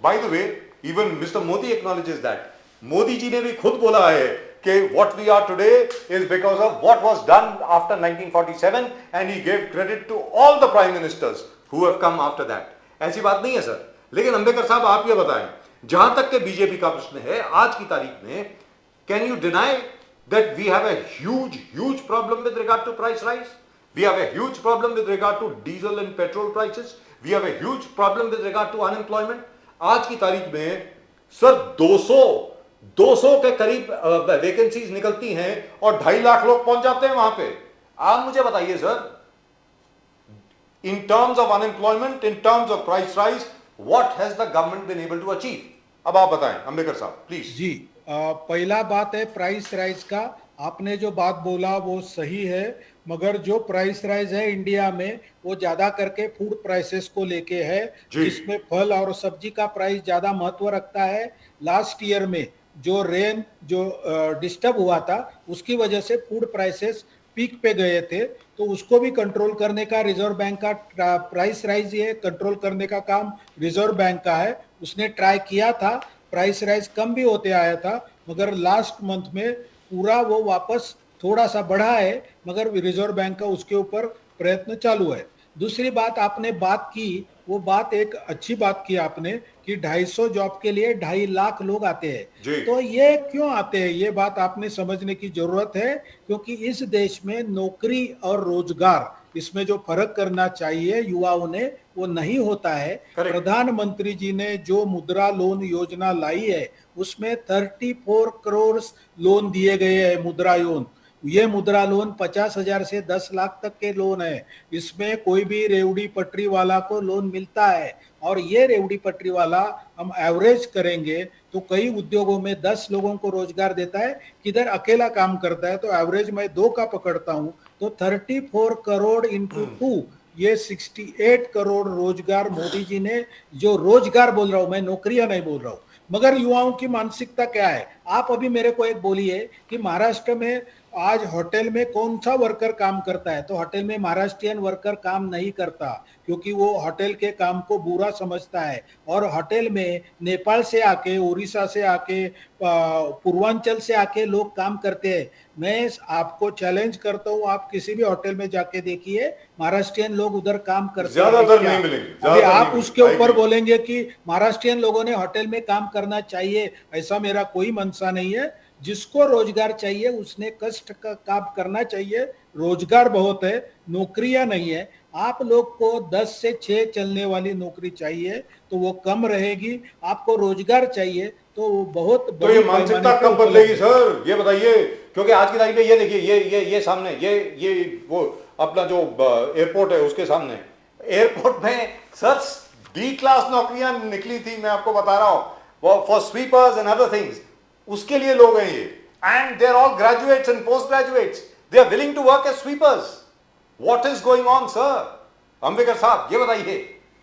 By the way, even Mr. Modi acknowledges that. Modi ji ने भी खुद बोला है कि what we are today is because of what was done after 1947 and he gave credit to all the prime ministers who have come after that. ऐसी बात नहीं है सर. लेकिन अंबेडकर साहब आप ये बताएं, जहां तक के बीजेपी का प्रश्न है आज की तारीख में, can you deny that we have a huge problem with regard to price rise? We have a huge problem with regard to diesel and petrol prices. We have a huge problem with regard to unemployment. आज की तारीख में sir 200 के करीब vacancies निकलती हैं और 2.5 लाख लोग पहुंच जाते हैं वहां पे. आप मुझे बताइए sir, in terms of unemployment, in terms of price rise, what has the government been able to achieve? अब आप बताएं अंबेडकर साहब प्लीज. जी, पहला बात है प्राइस राइज का. आपने जो बात बोला वो सही है, मगर जो प्राइस राइज है इंडिया में वो ज्यादा करके फूड प्राइसेस को लेके है, जिसमें फल और सब्जी का प्राइस ज्यादा महत्व रखता है. लास्ट ईयर में जो रेन जो डिस्टर्ब हुआ था उसकी वजह से फूड प्राइसेस पीक पे गए थे, तो उसको भी कंट्रोल करने का रिजर्व बैंक का प्राइस राइज ये कंट्रोल करने का काम रिजर्व बैंक का है. उसने ट्राई किया था, प्राइस राइज कम भी होते आया था, मगर लास्ट मंथ में पूरा वो वापस थोड़ा सा बढ़ा है, मगर रिजर्व बैंक का उसके ऊपर प्रयत्न चालू है. दूसरी बात आपने बात की, वो बात एक अच्छी बात की आपने कि 250 जॉब के लिए 2.5 लाख लोग आते हैं. तो ये क्यों आते हैं, ये बात आपने समझने की जरूरत है, क्योंकि इस देश में नौकरी और रोजगार इसमें जो फर्क करना चाहिए युवाओं ने वो नहीं होता है. प्रधानमंत्री जी ने जो मुद्रा लोन योजना लाई है उसमें 34 करोड़ लोन दिए गए हैं. मुद्रा लोन, ये मुद्रा लोन 50,000 से 10 लाख तक के लोन है. इसमें कोई भी रेवड़ी पटरी वाला को लोन मिलता है, और ये रेवड़ी पटरी वाला हम एवरेज करेंगे तो कई उद्योगों में 10 लोगों को रोजगार देता है, किधर अकेला काम करता है, तो एवरेज मैं 2 का पकड़ता हूं, तो 34 करोड़ इंटू 2 ये 68 करोड़ रोजगार मोदी जी ने, जो रोजगार बोल रहा हूं मैं, नौकरियां नहीं बोल रहा हूं. मगर युवाओं की मानसिकता क्या है, आप अभी मेरे को एक बोलिए कि महाराष्ट्र में आज होटल में कौन सा वर्कर काम करता है? तो होटल में महाराष्ट्रियन वर्कर काम नहीं करता, क्योंकि वो होटल के काम को बुरा समझता है। और होटल में नेपाल से आके, उड़ीसा से आके, पूर्वांचल से आके लोग काम करते हैं। मैं आपको चैलेंज करता हूँ, आप किसी भी होटल में जाके देखिए, महाराष्ट्रियन लोग उधर काम करते हैं ज्यादातर क्या? नहीं मिलेंगे, अभी ज्यादातर आप नहीं उसके मिलेंगे। ऊपर बोलेंगे कि महाराष्ट्रियन लोगों ने होटल में काम करना चाहिए, ऐसा मेरा कोई मनसा नहीं है। जिसको रोजगार चाहिए उसने कष्ट का काम करना चाहिए। रोजगार बहुत है, नौकरियां नहीं है। आप लोग को 10 से 6 चलने वाली नौकरी चाहिए तो वो कम रहेगी। आपको रोजगार चाहिए तो वो बहुत तो ये बड़ी मानसिकता पैमाने पे कब उपलब्ध बदलेगी है। सर, ये बताइए। क्योंकि आज की तारीख में ये देखिए, ये सामने, ये वो अपना जो एयरपोर्ट है उसके सामने, एयरपोर्ट में सर बी क्लास नौकरियां निकली थी, मैं आपको बता रहा हूं, for sweepers and other things. उसके लिए लोग हैं ये, and they are all graduates and post graduates, they are willing to work as sweepers. What is going on sir? Ambedkar sahab ये बताइए।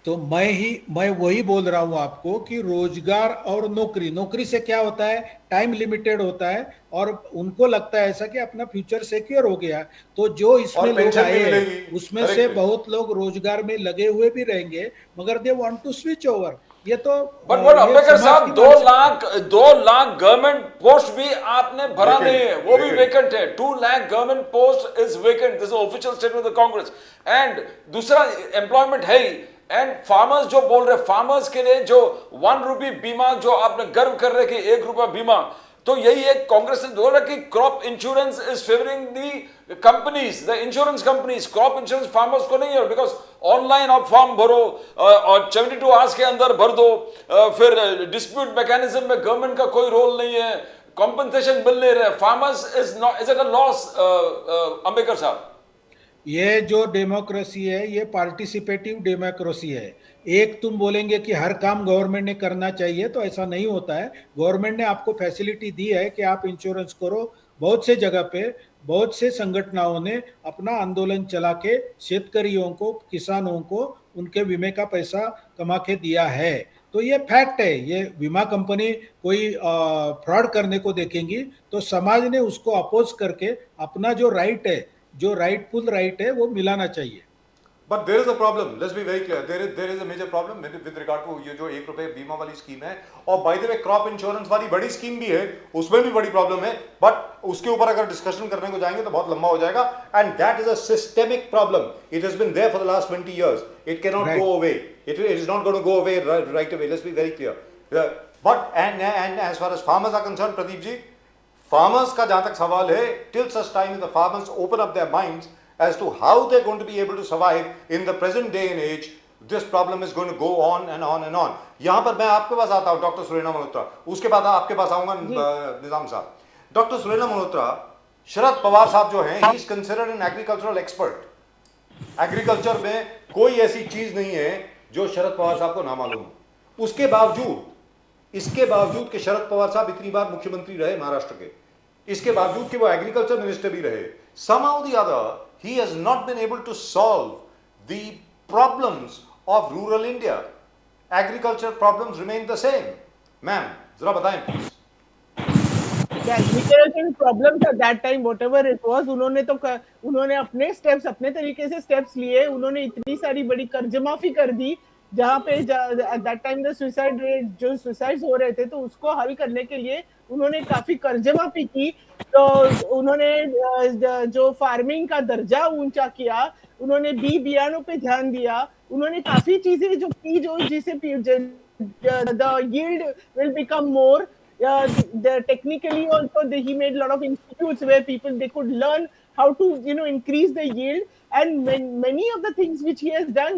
तो मैं वही बोल रहा हूं आपको कि रोजगार और नौकरी से क्या होता है, टाइम लिमिटेड होता है, और उनको लगता है ऐसा कि अपना फ्यूचर सिक्योर हो गया। तो जो इसमें और लोग पेंशन भी आए मिलेगी। हैं उसमें करेक्ट से है। बहुत लोग रोजगार में लगे हुए भी रहेंगे, मगर they want to switch over. ये तो बट ये अंबेडकर समाज साहब की 2 लाख गवर्नमेंट पोस्ट भी आपने भरा Vacant, नहीं है, वो भी vacant. वेकेंट है। 2 lakh government post is vacant, this is official statement of the Congress. And दूसरा एम्प्लॉयमेंट है ही। एंड फार्मर्स जो बोल रहे, फार्मर्स के लिए जो 1 रुपी बीमा, जो आपने गर्व कर रहे कि 1 रुपया बीमा, तो यही एक कांग्रेस ने बोला कि crop insurance is favouring the companies, the insurance companies. Crop insurance farmers को नहीं है, बिकॉज ऑनलाइन आप फॉर्म भरो और 72 आवर्स के अंदर भर दो। फिर डिस्प्यूट मैकेनिज्म में गवर्नमेंट का कोई रोल नहीं है, कॉम्पनसेशन मिल नहीं रहे। Farmers is not, is it a loss Ambedkar sahab? ये जो डेमोक्रेसी है ये पार्टिसिपेटिव डेमोक्रेसी है। एक तुम बोलेंगे कि हर काम गवर्नमेंट ने करना चाहिए, तो ऐसा नहीं होता है। गवर्नमेंट ने आपको फैसिलिटी दी है कि आप इंश्योरेंस करो। बहुत से जगह पे बहुत से संगठनों ने अपना आंदोलन चला के शेतकरियों को, किसानों को उनके बीमे का पैसा कमा के दिया है। तो ये फैक्ट है। ये बीमा कंपनी कोई फ्रॉड करने को देखेंगी तो समाज ने उसको अपोज करके अपना जो राइट है, जो राइटफुल राइट है, वो मिलाना चाहिए। But there is a problem. Let's be very clear. There is a major problem with regard to ये जो 1 रुपए बीमा वाली स्कीम है, और by the way crop insurance वाली बड़ी स्कीम भी है, उसमें भी बड़ी प्रॉब्लम है। बट उसके ऊपर अगर डिस्कशन करने को जाएंगे तो बहुत लंबा हो जाएगा। And that is a systemic problem. It has been there for the last 20 years. It cannot Right. go away. It is not going to go away right away. Let's be very clear. But and as far as farmers are concerned, Pradeep ji, farmers का जहां तक सवाल है, till such time the farmers open up their minds as to how they're going to be able to survive in the present day and age, this problem is going to go on and on and on. यहां पर मैं आपके पास आता हूं doctor Surena Malhotra, उसके बाद आपके पास आऊंगा निजाम साहब। डॉक्टर सुरेना मल्होत्रा, शरद पवार साहब जो हैं, he is considered an agricultural expert. Agriculture में कोई ऐसी चीज नहीं है जो शरद पवार साहब को ना मालूम हो। उसके बावजूद, इसके बावजूद कि शरद पवार साहब इतनी बार मुख्यमंत्री रहे महाराष्ट्र के, इसके बावजूद कि वो एग्रीकल्चर मिनिस्टर भी रहे, somehow or the other he has not been able to solve the problems of rural India. Agriculture problems remain the same. Ma'am, जरा बताएं please. The agricultural problems at that time, whatever it was, उन्होंने अपने steps, अपने तरीके से steps लिए। उन्होंने इतनी सारी बड़ी कर्ज माफी कर दी, जहाँ पे at that time the suicide rate, जो सुसाइड्स हो रहे थे, तो उसको हल करने के लिए उन्होंने काफी कर्ज माफी की। तो उन्होंने जो फार्मिंग का दर्जा ऊंचा किया, उन्होंने बियानों पे ध्यान दिया, उन्होंने काफी चीजें जो की, जो जिसे the yield will become more. Technically also he made a lot of institutes where people they could learn how to increase the yield, and many of the things which he has done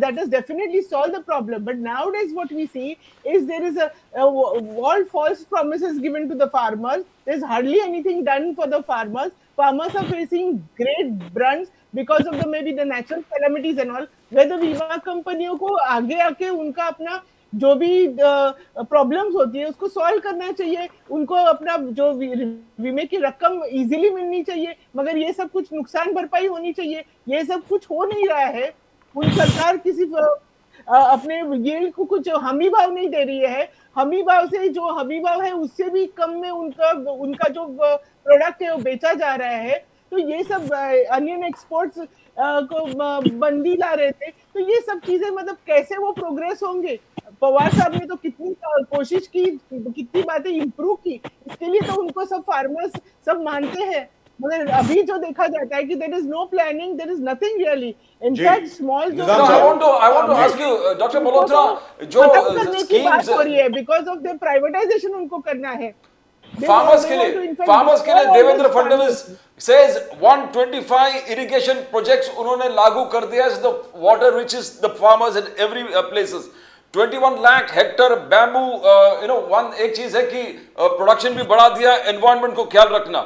that has definitely solved the problem. But nowadays what we see is there is all false promises given to the farmers. There's hardly anything done for the farmers. Farmers are facing great brunts because of the maybe the natural calamities and all, where the बीमा कंपनियों को आगे आके उनका अपना जो भी problems होती है उसको सॉल्व करना चाहिए, उनको अपना जो बीमे की रकम इजीली मिलनी चाहिए। मगर ये सब कुछ नुकसान भरपाई होनी चाहिए, ये सब कुछ हो नहीं रहा है। उन सरकार किसी अपने यील्ड को कुछ हमी भाव नहीं दे रही है, हमी भाव से जो हमी भाव है उससे भी कम में उनका उनका जो प्रोडक्ट है वो बेचा जा रहा है। तो ये सब अनियन एक्सपोर्ट्स को बंदी ला रहे थे, तो ये सब चीजें मतलब कैसे वो प्रोग्रेस होंगे। पवार साहब ने तो कितनी कोशिश की, कितनी बातें इंप्रूव की, इसके लिए तो उनको सब फार्मर्स सब मानते हैं, मगर अभी जो देखा जाता है कि there is no planning, there is nothing really. In fact small जो निजाम No, साहब, I want to ask you, Dr. Malhotra, जो खत्म करने की बात schemes हो रही है, बिकॉज ऑफ द प्राइवेटाइजेशन उनको करना है। farmers के लिए Devendra Fadnavis says 125 irrigation projects उन्होंने लागू कर दिया, the water reaches the farmers in every places. 21 lakh Hector bamboo, one एक चीज है कि प्रोडक्शन भी बढ़ा दिया, एनवायरनमेंट को ख्याल रखना।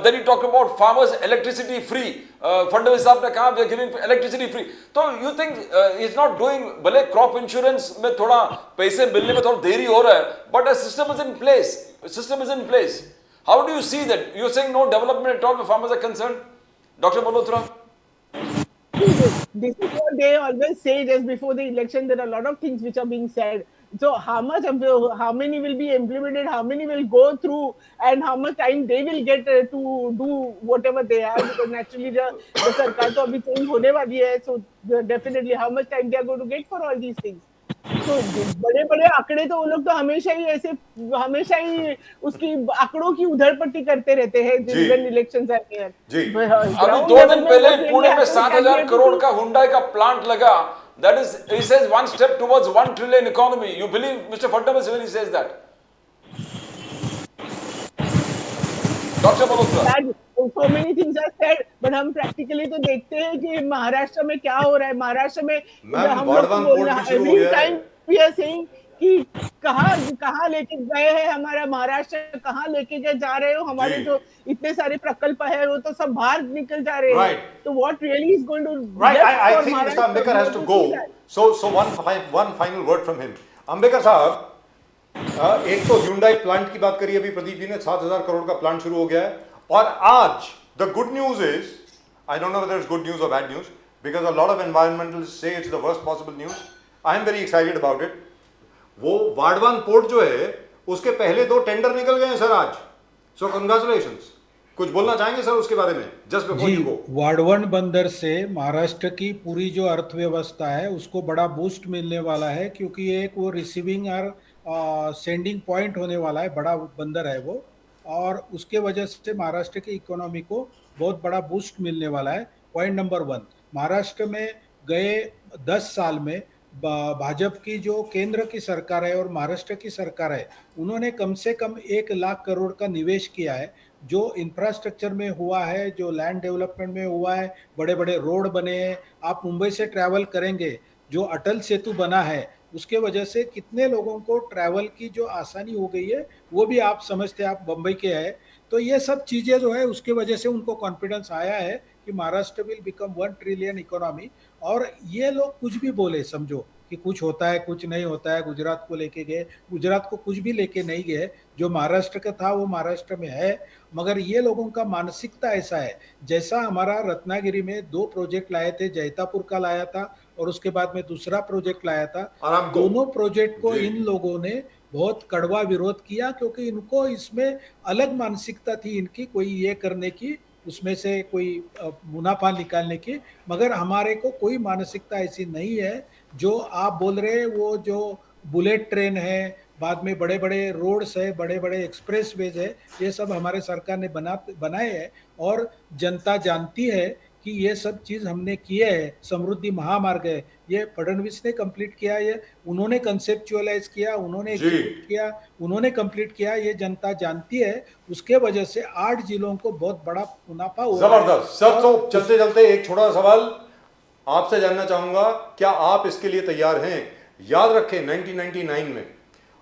Then you talk about farmers electricity free, Fadnavis Sahab ने कहा we are giving electricity free. तो you think is not doing, भले क्रॉप इंश्योरेंस में थोड़ा पैसे मिलने में थोड़ा देरी हो रहा है, but a system is in place, system is in place. How do you see that? You are saying no development at all where farmers are concerned, Dr. Malhotra? This is what they always say just before the election. There are a lot of things which are being said. So how many will be implemented, how many will go through, and how much time they will get to do whatever they have, because naturally the सरकार तो अभी change होने वाली है, so definitely how much time they are going to get for all these things. तो बड़े बड़े आंकड़े तो वो लोग तो हमेशा ही उसकी आंकड़ों की उधरपट्टी करते रहते हैं जी। when elections are near. जी। अभी 2 दिन पहले पुणे में 7,000 करोड़ का हुंडई का प्लांट लगा। That is, he says one step towards 1 trillion economy. You believe Mr. Fadnavis when he says that? Dr. Malhotra. So many things are said, but हम practically तो देखते हैं कि महाराष्ट्र में क्या हो रहा है। महाराष्ट्र में मैम, हम लोग वाड़वान बोल पोर्ट रहे भी हैं, शुरू हो every गया है। time we are saying कि कहाँ लेके गए हैं हमारा महाराष्ट्र, कहाँ लेके जा रहे हो हमारे जी। जो इतने सारे प्रकल्प है वो तो सब बाहर निकल जा रहे हैं। Right. तो what really is going to Right, left I for think Mr. Maharashtra? Ambekar has to We go. see that. So one final word from him. Ambekar साहब, एक तो Hyundai प्लांट की बात करी अभी प्रदीप जी ने, 7,000 करोड़ का प्लांट शुरू हो गया है। और आज the good news is, I don't know whether it's good news or bad news, because a lot of environmentalists say it's the worst possible news. I am very excited about it. वो वाड़वान port जो है उसके पहले 2 tender निकल गए हैं sir आज। So congratulations. कुछ बोलना चाहेंगे सर उसके बारे में, जस्ट बिफोर जी, यू गो? वाड़वन बंदर से महाराष्ट्र की पूरी जो अर्थव्यवस्था है उसको बड़ा बूस्ट मिलने वाला है, क्योंकि एक वो रिसीविंग और सेंडिंग पॉइंट होने वाला है, बड़ा बंदर है वो, और उसके वजह से महाराष्ट्र की इकोनॉमी को बहुत बड़ा बूस्ट मिलने वाला है। पॉइंट नंबर 1, महाराष्ट्र में गए 10 साल में भाजपा की जो केंद्र की सरकार है और महाराष्ट्र की सरकार है, उन्होंने कम से कम 1 लाख करोड़ का निवेश किया है, जो इंफ्रास्ट्रक्चर में हुआ है, जो लैंड डेवलपमेंट में हुआ है, बड़े बड़े रोड बने हैं। आप मुंबई से ट्रैवल करेंगे, जो अटल सेतु बना है उसके वजह से कितने लोगों को ट्रैवल की जो आसानी हो गई है वो भी आप समझते हैं, आप मुंबई के हैं। तो ये सब चीज़ें जो है उसके वजह से उनको कॉन्फिडेंस आया है कि Maharashtra will become 1 trillion economy. और ये लोग कुछ भी बोले, समझो कि कुछ होता है कुछ नहीं होता है, गुजरात को लेके गए, गुजरात को कुछ भी लेके नहीं गए, जो महाराष्ट्र का था वो महाराष्ट्र में है। मगर ये लोगों का मानसिकता ऐसा है, जैसा हमारा रत्नागिरी में 2 प्रोजेक्ट लाए थे, जैतापुर का लाया था और उसके बाद में दूसरा प्रोजेक्ट लाया था, आरामको। दोनों प्रोजेक्ट को जी। इन लोगों ने बहुत कड़वा विरोध किया, क्योंकि इनको इसमें अलग मानसिकता थी इनकी, कोई ये करने की, उसमें से कोई मुनाफा निकालने की। मगर हमारे को कोई मानसिकता ऐसी नहीं है। जो आप बोल रहे हैं वो जो बुलेट ट्रेन है, बाद में बड़े बड़े रोड्स है, बड़े बड़े एक्सप्रेसवेज है, ये सब हमारे सरकार ने बनाए हैं और जनता जानती है कि ये सब चीज़ हमने किए है। समृद्धि महामार्ग है, ये फडणवीस ने कंप्लीट किया, ये उन्होंने कंसेप्चुअलाइज किया, उन्होंने एग्जीक्यूट किया, उन्होंने कंप्लीट किया, ये जनता जानती है। उसके वजह से 8 जिलों को बहुत बड़ा मुनाफा हुआ है। जबरदस्त सर। तो चलते चलते एक छोटा सवाल आपसे जानना चाहूंगा, क्या आप इसके लिए तैयार हैं? याद रखें 1999 में,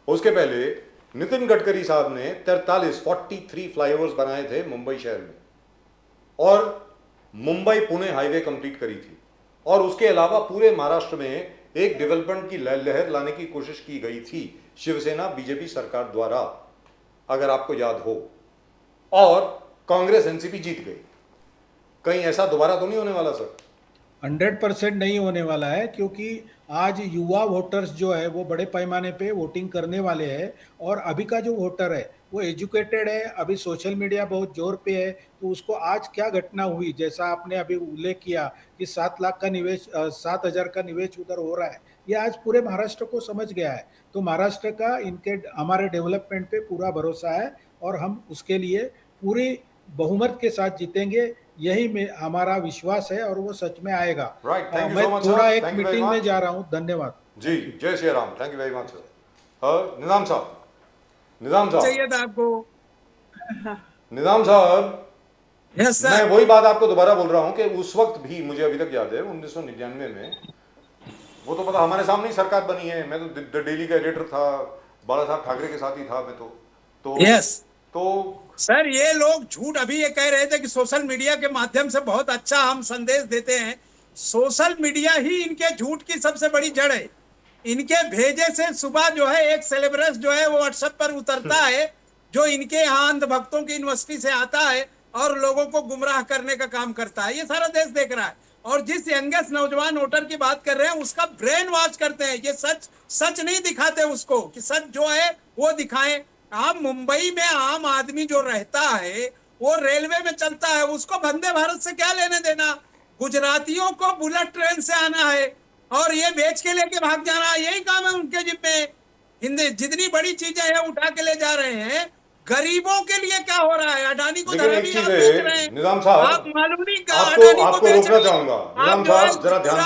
उसके पहले नितिन गडकरी साहब ने 43 फ्लाईओवर्स बनाए थे मुंबई शहर में, और मुंबई पुणे हाईवे कंप्लीट करी थी, और उसके अलावा पूरे महाराष्ट्र में एक डेवलपमेंट की लहर लाने की कोशिश की गई थी शिवसेना बीजेपी सरकार द्वारा, अगर आपको याद हो, और कांग्रेस एनसीपी जीत गई। कहीं ऐसा दोबारा तो नहीं होने वाला सर? 100% नहीं होने वाला है, क्योंकि आज युवा वोटर्स जो है वो बड़े पैमाने पे वोटिंग करने वाले हैं, और अभी का जो वोटर है वो एजुकेटेड है, अभी सोशल मीडिया बहुत जोर पे है, तो उसको आज क्या घटना हुई, जैसा आपने अभी उल्लेख किया कि 7 लाख का निवेश 7,000 का निवेश उधर हो रहा है, ये आज पूरे महाराष्ट्र को समझ गया है। तो महाराष्ट्र का इनके हमारे डेवलपमेंट पे पूरा भरोसा है, और हम उसके लिए पूरी बहुमत के साथ जीतेंगे, यही में हमारा विश्वास है, और वो सच में आएगा। Right, thank you मैं so much, थोड़ा sir. एक Thank you very मीटिंग में much. जा रहा हूँ, धन्यवाद। जी, जय Shri Ram, thank you very much sir. Nizam Sahab, Nizam साहब, चाहिए था आपको। निजाम साहब, यस मैं सर। वही बात आपको दोबारा बोल रहा हूँ कि उस वक्त भी मुझे अभी तक याद है 1999 में, वो तो पता हमारे सामने ही सरकार बनी है, मैं तो डेली का एडिटर था, बाला साहब ठाकरे के साथ ही था मैं तो यस तो सर, ये लोग झूठ अभी ये कह रहे थे कि सोशल मीडिया के माध्यम से बहुत अच्छा हम संदेश देते हैं। सोशल मीडिया ही इनके झूठ की सबसे बड़ी जड़ है। इनके भेजे से सुबह जो है एक सेलिब्रेस जो है वो व्हाट्सएप पर उतरता है, जो इनके यहाँ अंधभक्तों की यूनिवर्सिटी से आता है और लोगों को गुमराह करने का काम करता है। ये सारा देश देख रहा है। और जिस यंगेस्ट नौजवान वोटर की बात कर रहे हैं उसका ब्रेन वॉश करते हैं। ये सच नहीं दिखाते उसको, कि सच जो है वो दिखाएं। आप मुंबई में आम आदमी जो रहता है वो रेलवे में चलता है, उसको वंदे भारत से क्या लेने देना। गुजरातियों को बुलेट ट्रेन से आना है और ये बेच के लेके भाग जाना, यही काम है उनके जिब में। हिंदी जितनी बड़ी चीजें हैं उठा के ले जा रहे हैं। गरीबों के लिए क्या हो रहा है? अडानी को लेकिन एक धरावी चीज आप है, बेच रहे हैं। निजाम साहब, आप मालूम नहीं आपको रोकना चाहूंगा। निजाम साहब जरा ध्यान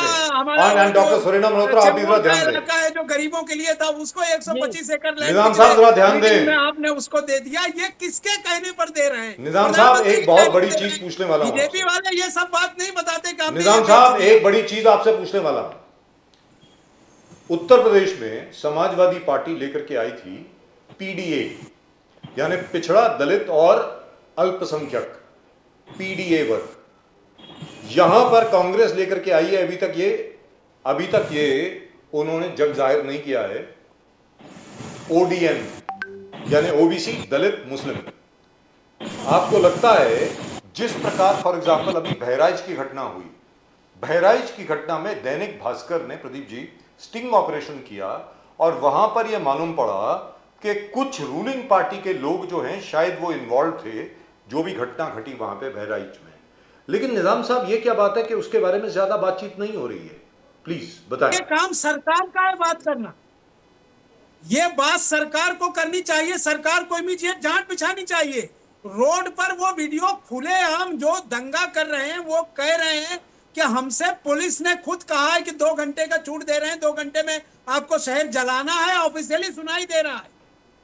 दें, एंड डॉक्टर सुरेना मल्होत्रा आप भी जरा ध्यान दें। इलाका है जो गरीबों के लिए था, उसको 125 एकड़ लैंड निजाम साहब जरा ध्यान दें, में आपने उसको दे दिया। ये किसके कहने पर दे रहे हैं? निजाम साहब एक बहुत बड़ी चीज पूछने वाला हूं। बीजेपी वाले ये सब बात नहीं बताते। काम निजाम साहब एक बड़ी चीज आपसे पूछने वाला हूं। उत्तर प्रदेश में समाजवादी पार्टी लेकर के आई थी पीडीए, यानी पिछड़ा दलित और अल्पसंख्यक, पीडीए वर्ग। यहां पर कांग्रेस लेकर के आई है, अभी तक ये उन्होंने जग जाहिर नहीं किया है, ओडीएन यानी ओबीसी, दलित, मुस्लिम। आपको लगता है जिस प्रकार फॉर एग्जांपल अभी बहराइच की घटना हुई, बहराइच की घटना में दैनिक भास्कर ने, प्रदीप जी, स्टिंग ऑपरेशन किया और वहां पर यह मालूम पड़ा कि कुछ रूलिंग पार्टी के लोग जो हैं शायद वो इन्वॉल्व थे, जो भी घटना घटी वहां पे बहराइच में। लेकिन निजाम साहब ये क्या बात है कि उसके बारे में ज्यादा बातचीत नहीं हो रही है? प्लीज बताएं। ये काम सरकार का है बात करना। ये बात सरकार को करनी चाहिए। सरकार को इमीडिएट जांच बिछानी चाहिए। रोड पर वो वीडियो खुलेआम जो दंगा कर रहे हैं, वो कह रहे हैं कि हमसे पुलिस ने खुद कहा है कि 2 घंटे का छूट दे रहे हैं, 2 घंटे में आपको शहर जलाना है, ऑफिशियली सुनाई दे रहा है।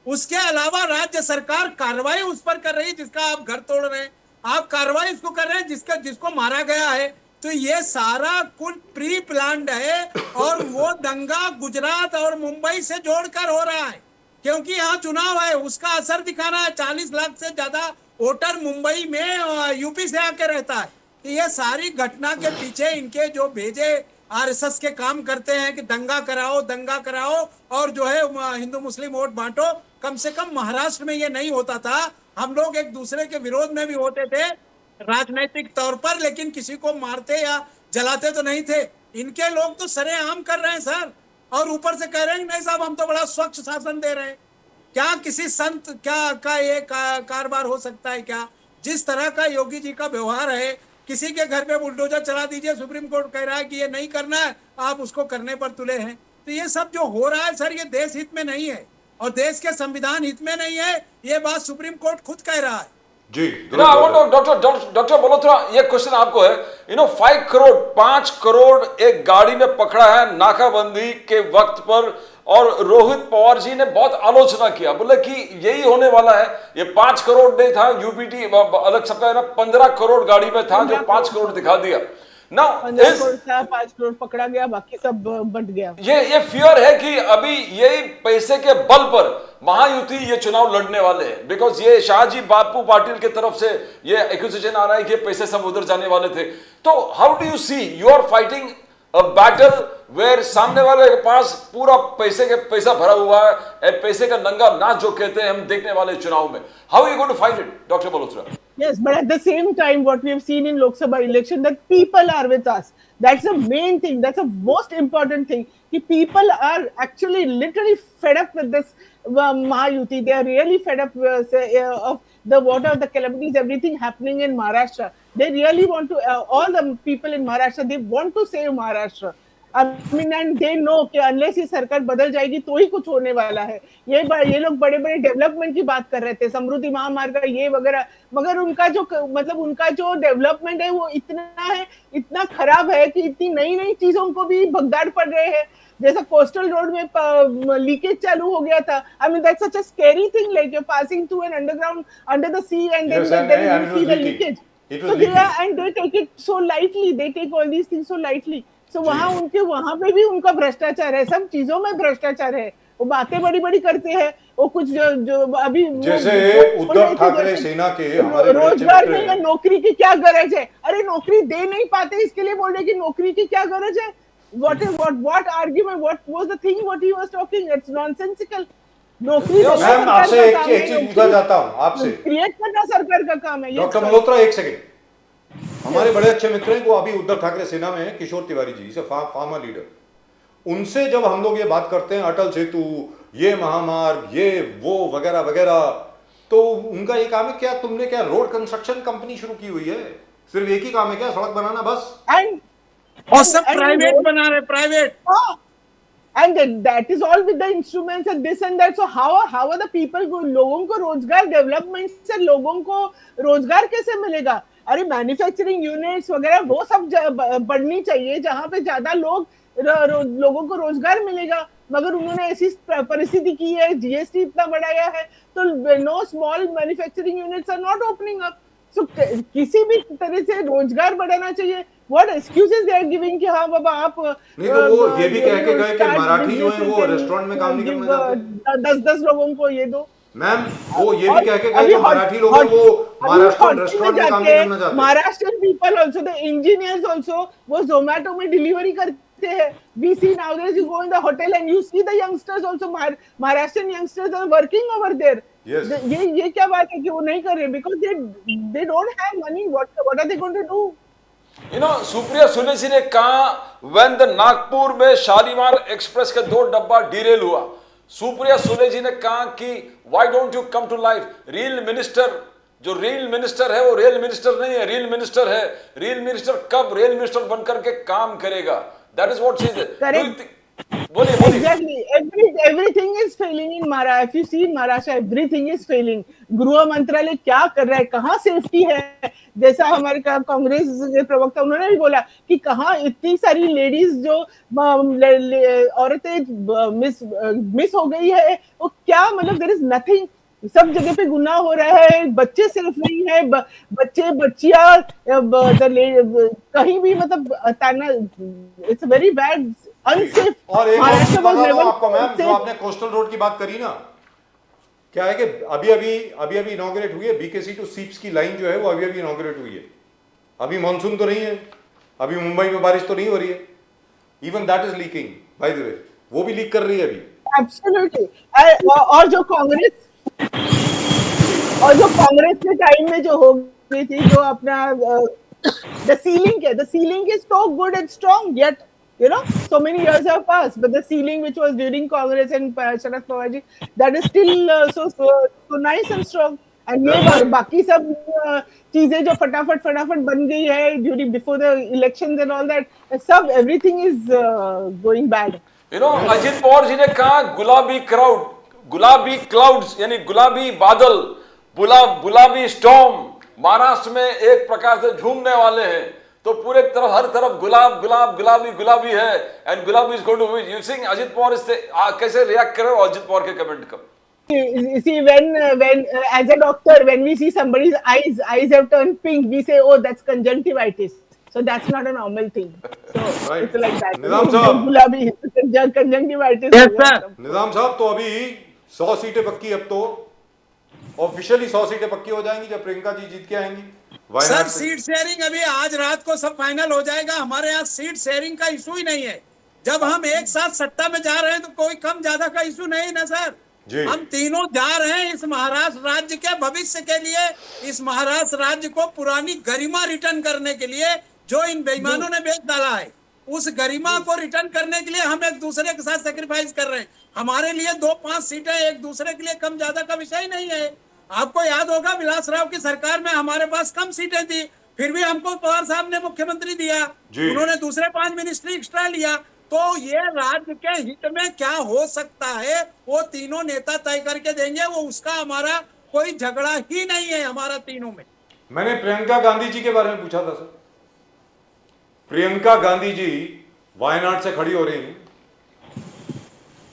उसके अलावा राज्य सरकार कार्रवाई उस पर कर रही है जिसका आप घर तोड़ रहे हैं, आप कार्रवाई इसको कर रहे हैं जिसको मारा गया है। तो ये सारा कुछ प्री प्लान्ड है और वो दंगा गुजरात और मुंबई से जोड़कर हो रहा है, क्योंकि यहाँ चुनाव है, उसका असर दिखाना है। 40 लाख से ज्यादा वोटर मुंबई में यूपी से आके रहता है। ये सारी घटना के पीछे इनके जो भेजे आरएसएस के काम करते हैं कि दंगा कराओ और जो है हिंदू मुस्लिम वोट बांटो। कम से कम महाराष्ट्र में ये नहीं होता था। हम लोग एक दूसरे के विरोध में भी होते थे राजनीतिक तौर पर, लेकिन किसी को मारते या जलाते तो नहीं थे। इनके लोग तो सरेआम कर रहे हैं सर, और ऊपर से कह रहे हैं नहीं साहब हम तो बड़ा स्वच्छ शासन दे रहे हैं। क्या किसी संत क्या का ये कारोबार हो सकता है क्या? जिस तरह का योगी जी का व्यवहार है, किसी के घर पे बुलडोजर चला दीजिए, सुप्रीम कोर्ट कह रहा है कि ये नहीं करना है, आप उसको करने पर तुले हैं। तो ये सब जो हो रहा है सर, ये देश हित में नहीं है और देश के संविधान हित में नहीं है। ये बात सुप्रीम कोर्ट खुद कह रहा है। जी डॉक्टर मल्होत्रा, ये क्वेश्चन आपको है। 5 करोड़ एक गाड़ी में पकड़ा है नाकाबंदी के वक्त पर, और रोहित पवार जी ने बहुत आलोचना किया, बोले कि यही होने वाला है। ये 5 करोड़ नहीं था, यूपीटी अलग सबका ना 15 करोड़ गाड़ी में था, जो 5 करोड़ दिखा दिया। ना 5 करोड़ पकड़ा गया, बाकी सब बट गया। ये फियर है कि अभी यही पैसे के बल पर महायुति ये चुनाव लड़ने वाले हैं, बिकॉज ये शाहजी बापू पाटिल की तरफ से ये एक्यूजेशन आ रहा है कि पैसे सब उधर जाने वाले थे। तो how do you see, you are fighting A battle where सामने वाले के पास पूरा पैसा भरा हुआ है, पैसे का नंगा नाच जो कहते हैं हम देखने वाले चुनाव में. How are you going to fight it, Dr. Malhotra? Yes, but at the same time, what we have seen in Lok Sabha election, that people are with us. That's the main thing. That's the most important thing. Ki people are actually literally fed up with this Mahayuti. They are really fed up of the calamities, everything happening in Maharashtra. They really want to, all the people in Maharashtra, they want to save Maharashtra. I mean, and they know कि unless ये सरकार बदल जाएगी तो ही कुछ होने वाला है. ये लोग बड़े बड़े डेवलपमेंट की बात कर रहे थे, समृद्धि महामार्ग ये वगैरह, मगर उनका जो डेवलपमेंट है वो इतना खराब है कि इतनी नई नई चीजों को भी भगदाड़ पड़ रहे हैं. जैसा कोस्टल रोड में लीकेज चालू हो गया था. I mean, that's such a scary thing, like you're passing through an underground under the sea and then you see the leakage. So they take it so lightly. They take all these things so lightly. So वहाँ पे भी उनका भ्रष्टाचार है, सब चीजों में भ्रष्टाचार है. वो बातें बड़ी बड़ी करते हैं. वो कुछ जो अभी जैसे उद्धव ठाकरे सेना के हमारे रोजगार नहीं है, नौकरी की क्या गरज है? अरे नौकरी दे नहीं पाते इसके लिए बोल रहे कि नौकरी की क्या गरज है? What argument? What was the thing? What he was talking? It's nonsensical. नौकरी मैम आपसे एक चीज पूछा जाता हूँ आपसे, क्रिएट करना सरकार का काम है. डॉक्टर मल्होत्रा एक सेकंड, हमारे बड़े अच्छे मित्र हैं वो अभी उद्धव ठाकरे सेना में हैं, किशोर तिवारी जी, इसे फार्मर लीडर. उनसे जब हम लोग ये बात करते हैं अटल सेतु, ये महामार्ग, ये वो वगैरह वगैरह, तो उनका ये काम है क्या तुमने क्या रोड कंस्ट्रक्शन कंपनी शुरू की हुई है? सिर्फ एक ही काम है क्या, सड़क बनाना बस? और सब प्राइवेट बना रहे, private. And that is all with the instruments and this and that. So how are the people लोगों को रोजगार डेवलपमेंट से लोगों को रोजगार कैसे मिलेगा? अरे मैन्युफैक्चरिंग यूनिट्स वगैरह वो सब बढ़नी चाहिए जहां पे ज्यादा लोगों को रोजगार मिलेगा. मगर उन्होंने ऐसी परिस्थिति की है, जीएसटी इतना बढ़ाया है, तो no small manufacturing units are not opening up. So किसी भी तरह से रोजगार बढ़ाना चाहिए. What excuses they are giving कि हाँ बाबा आप नहीं, तो वो ये भी कह के गए कि मराठी जो है वो रेस्टोरेंट में काम नहीं करना चाहते. 10 लोगों को ये दो. मैम वो ये भी कह के गए कि मराठी लोग वो महाराष्ट्र रेस्टोरेंट में काम नहीं करना चाहते. Maharashtrian people also, the engineers also वो जोमेटो में डिलीवरी करते हैं. We see nowadays you go in the hotel and you see the youngsters also, Maharashtrian youngsters are working over there. Yes. ये क्या बात है कि वो नहीं कर रहे? Because they don't have money. What are they going to do? You know, Supriya Sule जी ने कहा when the नागपुर में शालीमार एक्सप्रेस का 2 डब्बा डिरेल हुआ, सुप्रिया सुले जी ने कहा कि why don't you come to life? Real minister, जो रियल मिनिस्टर है वो रियल मिनिस्टर नहीं है, रियल मिनिस्टर है. रियल मिनिस्टर कब रियल मिनिस्टर बनकर के काम करेगा? That is what she said. बोलिए. Exactly. Everything is failing in Maharashtra. If you see in Maharashtra, everything is failing. गृह मंत्रालय क्या कर रहा है? कहाँ सेफ्टी है? जैसा हमारे कांग्रेस के प्रवक्ता उन्होंने भी बोला कि कहाँ इतनी सारी लेडीज जो औरतें मिस हो गई है, वो क्या मतलब देयर इज नथिंग. सब जगह पे गुनाह हो रहा है, बच्चे सेफ नहीं है, बच्चे बच्चियां कहीं भी मतलब इट्स वेरी बैड, अनसेफ. और एक आपको मैम जो आपने कोस्टल रोड की बात करी ना, क्या है कि अभी इनॉग्रेट हुई है बीकेसी टू सीप्स की लाइन जो है वो अभी इनॉग्रेट हुई है. अभी मॉनसून तो नहीं है, अभी मुंबई में बारिश तो नहीं हो रही है. Even that is leaking by the way, वो भी लीक कर रही है अभी. एब्सोल्युटली. और जो कांग्रेस के टाइम में जो हो गई थी, जो अपना the ceiling is so good and strong, yet so many years have passed, but the ceiling which was during Congress and Sharad Pawar ji, that is still so nice and strong. And ये बाकी सब चीजें जो फटाफट बन गई है during before the elections and all that, सब everything is going bad. Ajit Pawar ji ने कहा गुलाबी क्लाउड्स यानी गुलाबी बादल, गुलाबी स्टॉर्म महाराष्ट्र में एक प्रकार से झूमने वाले हैं. तो पूरे तरफ हर तरफ गुलाबी है. And Gulabi is going to win. You think Ajit Pawar इससे कैसे रिएक्ट करे? अजित पवार के कमेंट का see when as a doctor, when we see somebody's eyes have turned pink, we say, oh, that's conjunctivitis. So that's not a normal thing. So right. It's like that. निजाम साहब, गुलाबी conjunctivitis. Yes, sir. निजाम साहब, तो अभी 100 सीटें पक्की अब तो, officially 100 सीटें पक्की हो जाएंगी जब प्रियंका जी जीत के आएंगी सर वायनाड से। सीट शेयरिंग अभी आज रात को सब फाइनल हो जाएगा। हमारे यहाँ सीट शेयरिंग का इशू ही नहीं है। जब हम एक साथ सत्ता में जा रहे हैं तो कोई कम ज्यादा का इशू नहीं ना सर। जी। हम तीनों जा रहे हैं इस महाराष्ट्र राज्य के भविष्य के लिए, इस महाराष्ट्र राज्य को पुरानी गरिमा रिटर्न करने के लिए जो इन बेईमानों ने बेच डाला है, उस गरिमा को रिटर्न करने के लिए हम एक दूसरे के साथ सेक्रीफाइस कर रहे हैं। हमारे लिए 2-5 सीटें एक दूसरे के लिए कम ज्यादा का विषय नहीं है। आपको याद होगा विलासराव की सरकार में हमारे पास कम सीटें थी, फिर भी हमको पवार साहब ने मुख्यमंत्री दिया, उन्होंने दूसरे 5 मिनिस्ट्री एक्स्ट्रा लिया। तो ये राज्य के हित में क्या हो सकता है वो तीनों नेता तय करके देंगे, वो उसका हमारा कोई झगड़ा ही नहीं है हमारा तीनों में। मैंने प्रियंका गांधी जी के बारे में पूछा था सर। प्रियंका गांधी जी वायनाड से खड़ी हो रही हैं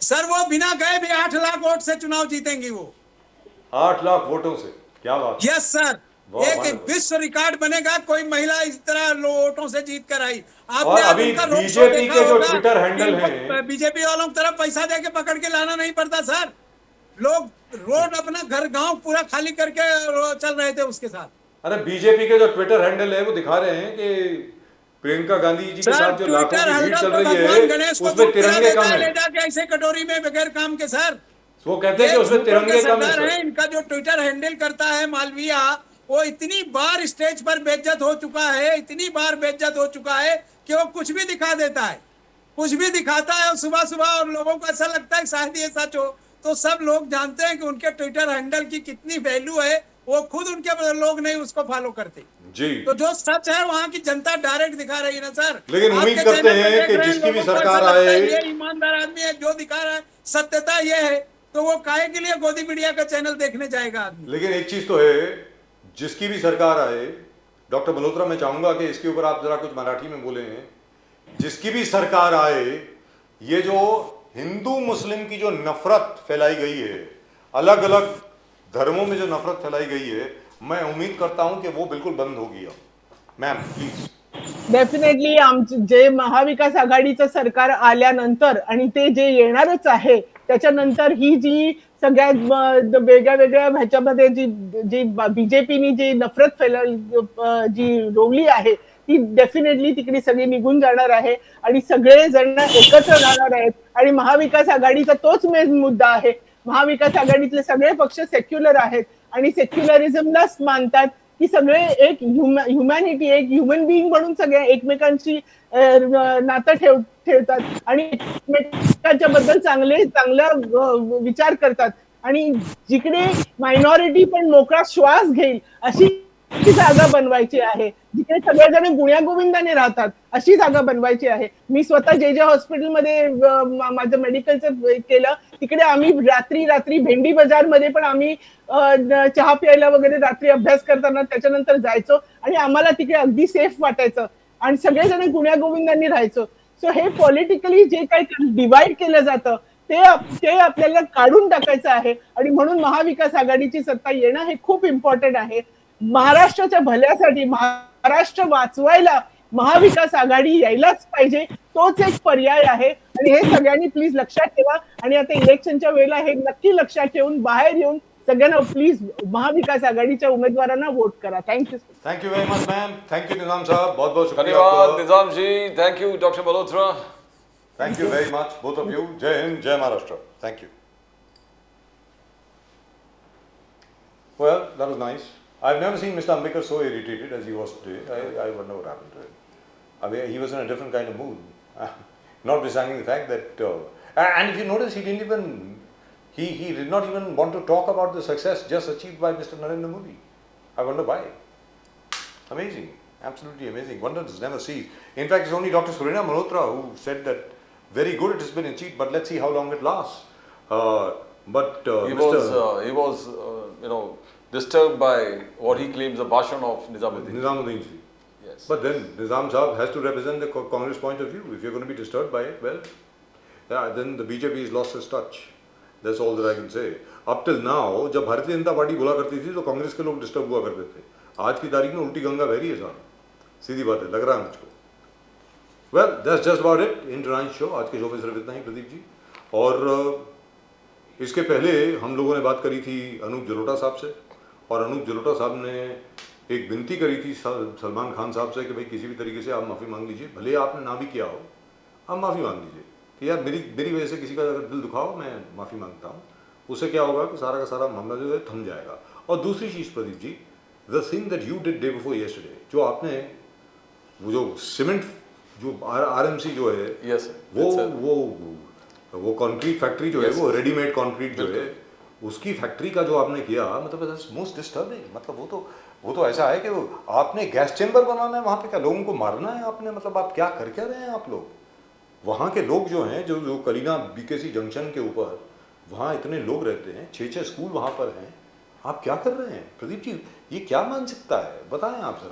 सर, वो बिना गए भी 8 लाख वोट से चुनाव जीतेंगी वो। 8 लाख वोटों से, क्या बात है। यस सर, वाह, एक wonderful। विश्व रिकॉर्ड बनेगा, कोई महिला इस तरह वोटों से जीत कर आई। और आपने आज अभी उनका रोड शो बीजेपी देखा के जो होगा, ट्विटर हैंडल इनको हैं, बीजेपी वालों की तरफ पैसा दे के पकड़ के लाना नहीं पड़ता सर। लोग रोड अपना घर गांव पूरा खाली करके चल रहे थे उसके साथ। अरे बीजेपी के जो ट्विटर हैंडल है वो दिखा रहे हैं कि प्रियंका गांधी जी के साथ जो लाखों की भीड़ चल रही है उसमें तिरंगे कम ले है। जाके ऐसे कटोरी में बगैर काम के सर। वो कहते हैं कि उसमें तिरंगे कम है सरदार है, सर। इनका जो ट्विटर हैंडल करता है मालवीया, वो इतनी बार स्टेज पर बेइज्जत हो चुका है, इतनी बार बेइज्जत हो चुका है कि वो कुछ भी दिखा देता है, कुछ भी दिखाता है और सुबह सुबह, और लोगों को ऐसा लगता है शायद ये सच हो। तो सब लोग जानते हैं कि उनके ट्विटर हैंडल की कितनी वैल्यू है, वो खुद उनके लोग नहीं उसको फॉलो करते जी। तो जो सच है वहां की जनता डायरेक्ट दिखा रही है ना सर। लेकिन उम्मीद करते हैं कि जिसकी भी सरकार आए, ये ईमानदार आदमी है, जो दिखा रहा है सत्यता ये है, तो वो काहे के लिए गोदी मीडिया का चैनल देखने जाएगा आदमी। लेकिन एक चीज तो है, जिसकी भी सरकार आए, डॉक्टर मल्होत्रा मैं चाहूंगा कि इसके ऊपर आप जरा कुछ मराठी में बोले हैं। जिसकी भी सरकार आए, ये जो हिंदू मुस्लिम की जो नफरत फैलाई गई है, अलग अलग धर्मों में जो नफरत फैलाई गई है, मैं उम्मीद करता हूं कि वो बिल्कुल बंद होगी। अब मैम प्लीज। डेफिनेटली जे महाविकास आघाडीचं सरकार आल्यानंतर आणि ते जे येणारच आहे त्याच्यानंतर ही जी सगळ्यात वेगळ्या वेगळ्या ह्याच्यामध्ये जी जी बीजेपीनी जी नफरत जी रोवली आहे ती डेफिनेटली तिकडे सगळी निघून जाणार आहे आणि सगळे जण एकत्र राहणार आहेत आणि महाविकास आघाडीचा तोच मेन मुद्दा आहे। महाविकास आघाडीतले सगळे पक्ष सेक्युलर आहेत आणि सेक्युलरिझमलाच मानतात की सगळे एक ह्युमॅनिटी, एक ह्युमन बिईंग म्हणून सगळे एकमेकांशी नातं ठेवतात आणि एकमेकांच्या बद्दल चांगला विचार करतात आणि जिकडे मायनॉरिटी पण मोकळा श्वास घेईल अशी जागा बनवायची आहे, जिकडे सगळेजण गुण्यागोविंदाने राहतात अशी जागा बनवायची आहे। मी स्वतः जे हॉस्पिटलमध्ये माझं मेडिकलचं केलं, तिकडे आम्ही रात्री भेंडी बाजार मध्ये पण आम्ही चहा प्यायला वगैरे रात्री अभ्यास करताना त्याच्यानंतर जायचो आणि आम्हाला तिकडे अगदी सेफ वाटायचं आणि सगळेजण गुण्यागोविंदाने राहायचो। सो हे पॉलिटिकली जे काही डिवाइड केलं जातं ते आपल्याला काढून टाकायचं आहे आणि म्हणून महाविकास आघाडीची सत्ता येणं हे खूप इम्पॉर्टंट आहे। महाराष्ट्राच्या भल्यासाठी, महाराष्ट्र वाचवायला महाविकास आघाडी यायलाच पाहिजे, तोच एक पर्याय आहे आणि हे सगळ्यांनी प्लीज लक्षात ठेवा आणि आता इलेक्शनच्या वेळेला हे नक्की लक्षात ठेवून बाहेर येऊन सगळ्यांना प्लीज महाविकास आघाडीच्या उमेदवारांना वोट करा। Thank you very much ma'am. Thank you Nizam sahab, बहुत बहुत शुक्रिया धन्यवाद आपका। Nizam ji, thank you doctor Malhotra. Thank you very much both of you. जय हिंद, जय Maharashtra. Thank you. Well, that was nice. I've never seen Mr. Ambekar so irritated as he was today. I wonder what happened to him. I mean, he was in a different kind of mood. Notwithstanding the fact that, and if you notice, he didn't even, he did not even want to talk about the success just achieved by Mr. Narendra Modi. I wonder why. Amazing, absolutely amazing. Wonders never cease. In fact, it's only Dr. Surena Malhotra who said that very good it has been achieved, but let's see how long it lasts. He was disturbed by what he claims the bhashan of Nizamuddin. Nizamuddin ji. Yes. But then Nizam Sahab has to represent the Congress point of view. If you're going to be disturbed by it, well, yeah, then the BJP has lost its touch. That's all that I can say. Up till now, जब Bharatiya Janata party बोला करती थी तो कांग्रेस के लोग disturb हुआ करते थे। आज की तारीख में उल्टी गंगा बह रही है साहब, सीधी बात है, लग रहा है मुझको। Well, that's just about it in tonight's show। आज के शो में सिर्फ इतना ही प्रदीप जी। और इसके पहले हम लोगों ने बात करी थी अनूप जलोटा साहब से, और अनूप जलोटा साहब ने एक विनती करी थी सलमान खान साहब से कि भाई किसी भी तरीके से आप माफ़ी मांग लीजिए, भले आपने ना भी किया हो, आप माफ़ी मांग लीजिए कि यार मेरी वजह से किसी का अगर दिल दुखा हो, मैं माफ़ी मांगता हूँ। उससे क्या होगा कि सारा का सारा मामला जो है थम जाएगा। और दूसरी चीज़ Pradeep ji, the thing that you did day before yesterday, जो आपने वो जो सीमेंट जो आरएमसी जो है, Yes, sir. वो कंक्रीट फैक्ट्री जो है, वो रेडीमेड कंक्रीट जो है, उसकी फैक्ट्री का जो आपने किया, मतलब मोस्ट डिस्टर्बिंग। मतलब वो तो ऐसा है कि वो आपने गैस चेंबर बनाना है वहाँ पे, क्या लोगों को मारना है आपने? मतलब आप क्या कर क्या रहे हैं आप लोग? वहाँ के लोग जो हैं, जो कलीना बीकेसी जंक्शन के ऊपर वहाँ इतने लोग रहते हैं, 6-6 स्कूल वहाँ पर हैं, आप क्या कर रहे हैं प्रदीप जी? ये क्या मानसिकता है, बताएं आप सर।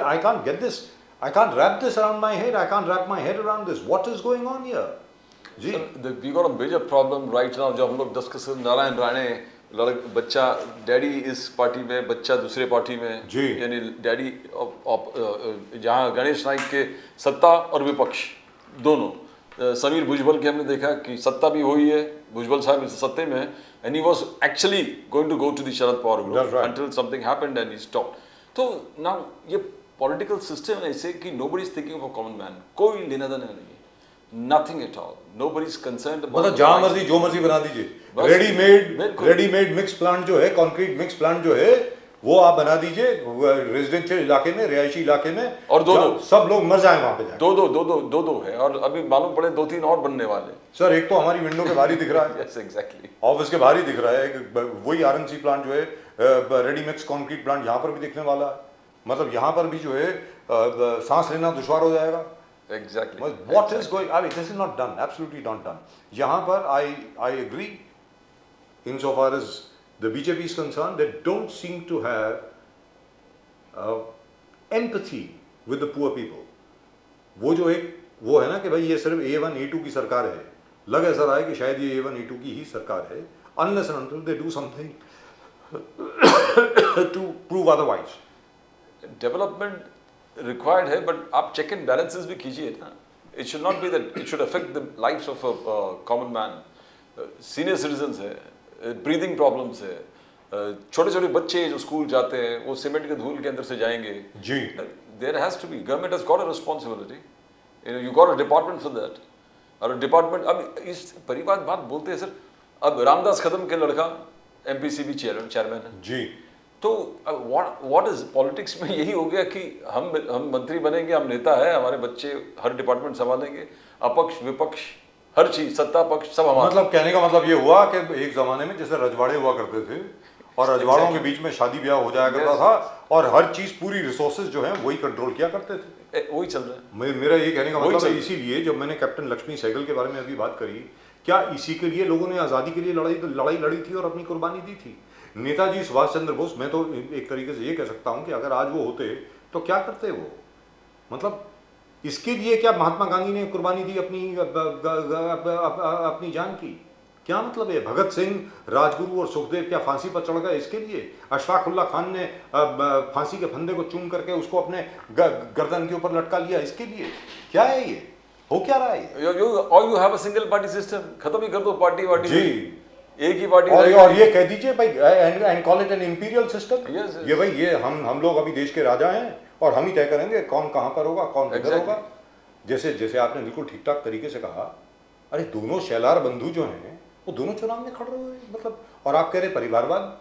I can't get this, I can't wrap this around my head, I can't wrap my head around this. What is going on here ji? We got a major problem right now. जो हम लोग डिस्कस, नारायण राणे बच्चा daddy इस party में, बच्चा दूसरे party में जी। यानी डैडी जहाँ गणेश नाइक के सत्ता और विपक्ष दोनों। समीर भुजबल के हमने देखा कि सत्ता भी हुई है, भुजबल साहब इस सत्ते में, and he was actually going to go to the Sharad Pawar group until something happened and he stopped. तो नाउ ये पॉलिटिकल सिस्टम है ऐसे कि nobody is thinking of a common man, कोई लेना देना नहीं है, nothing at all, nobody is concerned about. मतलब जहां मर्जी जो मर्जी बना दीजिए, रेडीमेड मिक्स प्लांट जो है, कंक्रीट मिक्स प्लांट जो है, वो आप बना दीजिए रेजिडेंशियल इलाके में, रिहायशी इलाके में, और दो सब लोग मर जाएं वहां पे जाके। दो है, और अभी मालूम पड़े 2-3 और बनने वाले। सर एक तो हमारी विंडो के बाहर ही दिख रहा है, यस एग्जैक्टली, ऑफिस के बाहर ही दिख रहा है, वही आरएनसी प्लांट जो है, रेडी मिक्स कंक्रीट प्लांट यहाँ पर भी दिखने वाला है। मतलब यहाँ पर भी जो है सांस लेना दुश्वार हो जाएगा। Exactly, what is going, I mean this is not done, absolutely not done. यहाँ पर I agree in so far as the BJP is concerned, they don't seem to have empathy with the poor people. वो है ना कि भाई ये सिर्फ A1 A2 की सरकार है, लग ऐसा रहा है कि शायद ये A1 A2 की ही सरकार है, unless and until they do something to prove otherwise. Development required है, बट आप चेक एंड बैलेंसेस भी कीजिए ना। It should not be that it should affect the lifes of a common man. Senior citizens है, breathing problems है, छोटे छोटे बच्चे जो स्कूल जाते हैं वो सीमेंट के धूल के अंदर से जाएंगे जी। There has to be, government has got a responsibility, you got a department for that. और डिपार्टमेंट, अब इस परिवार बात बोलते हैं सर, अब रामदास कदम के लड़का एमपीसीबी चेयरमैन है जी। तो व्हाट इज पॉलिटिक्स में यही हो गया कि हम मंत्री बनेंगे, हम नेता है, हमारे बच्चे हर डिपार्टमेंट संभालेंगे, अपक्ष विपक्ष हर चीज, सत्ता पक्ष सब हमारा। मतलब कहने का मतलब ये हुआ कि एक जमाने में जैसे रजवाड़े हुआ करते थे और रजवाड़ों के बीच में शादी ब्याह हो जाया करता था और हर चीज पूरी रिसोर्सेज जो है वही कंट्रोल किया करते थे, वही चल रहा है। मेरा ये कहने का मतलब है, इसीलिए जब मैंने कैप्टन लक्ष्मी सहगल के बारे में अभी बात करी, क्या इसी के लिए लोगों ने आज़ादी के लिए लड़ाई लड़ी थी और अपनी कुर्बानी दी थी? नेताजी सुभाष चंद्र बोस, मैं तो एक तरीके से ये कह सकता हूँ कि अगर आज वो होते तो क्या करते वो? मतलब इसके लिए क्या महात्मा गांधी ने कुर्बानी दी अपनी जान की? क्या मतलब है? भगत सिंह, राजगुरु और सुखदेव क्या फांसी पर चढ़ गए इसके लिए? अशफाकुल्ला खान ने फांसी के फंदे को चूम करके उसको अपने गर्दन के ऊपर लटका लिया इसके लिए? क्या है ये? हो क्या रहा है? You have a single party system, खत्म ही कर दो पार्टी वार्टी जी, एक ही पार्टी। और ये कह दीजिए भाई and call it an imperial system. Yes, ये भाई ये हम लोग अभी देश के राजा हैं और हम ही तय करेंगे कौन कहाँ पर होगा, कौन किधर होगा। जैसे आपने बिल्कुल ठीक ठाक तरीके से कहा, अरे दोनों शैलार बंधु जो हैं वो दोनों चुनाव में खड़े हुए हैं, मतलब, और आप कह रहे परिवारवाद।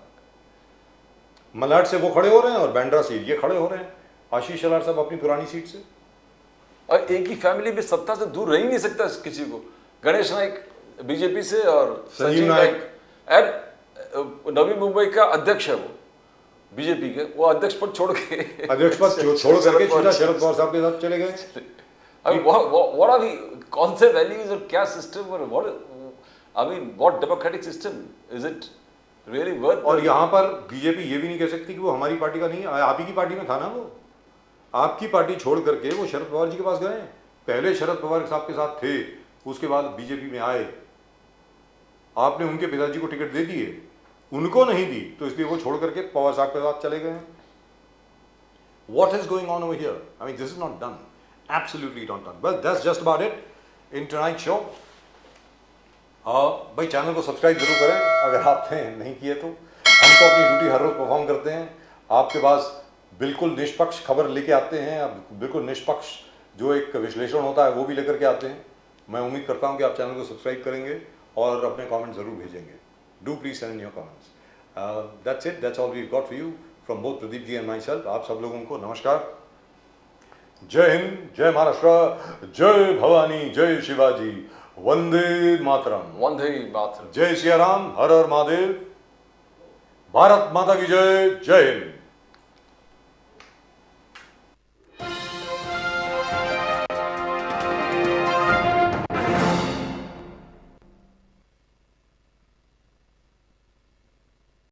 मलाड से वो खड़े हो रहे हैं और बैंड्रा से ये खड़े हो रहे हैं, आशीष शैलार साहब अपनी पुरानी सीट से। और एक ही फैमिली में सत्ता से दूर रह ही नहीं सकता किसी को। गणेश नाइक बीजेपी से और संजीव नाइक एंड नवी मुंबई का अध्यक्ष है वो बीजेपी के, वो अध्यक्ष पद छोड़ के छोड़ करके सीधा शरद पवार साहब के साथ चले गए। अभी व्हाट आर दी, कौन से वैल्यूज और क्या सिस्टम और what democratic system is it really worth? और यहाँ पर बीजेपी ये भी नहीं कह सकती कि वो हमारी पार्टी का नहीं, आप ही की पार्टी में था ना वो। आपकी पार्टी छोड़ करके वो शरद पवार जी के पास गए। पहले शरद पवार साहब के साथ थे, उसके बाद बीजेपी में आए, आपने उनके पिताजी को टिकट दे दिए, उनको नहीं दी, तो इसलिए वो छोड़ करके पवार साहब के साथ चले गए। What is going on over here? I mean, this is not done. Absolutely not done. Well, that's just about it in tonight's show. भाई चैनल को सब्सक्राइब जरूर करें अगर आपने नहीं किए तो। हम तो अपनी ड्यूटी हर रोज़ परफॉर्म करते हैं, आपके पास बिल्कुल निष्पक्ष खबर लेके आते हैं, बिल्कुल निष्पक्ष जो एक विश्लेषण होता है वो भी लेकर के आते हैं। मैं उम्मीद करता हूं कि आप चैनल को सब्सक्राइब करेंगे और अपने कमेंट ज़रूर भेजेंगे। Do please send your comments. That's it, that's all we got for you from both Pradeep ji and myself. आप सब लोगों को नमस्कार, जय हिंद, जय महाराष्ट्र, जय भवानी, जय शिवाजी, वंदे मातरम, वंदे मातरम। जय सिया राम, हर हर महादेव, भारत माता की जय, जय हिंद।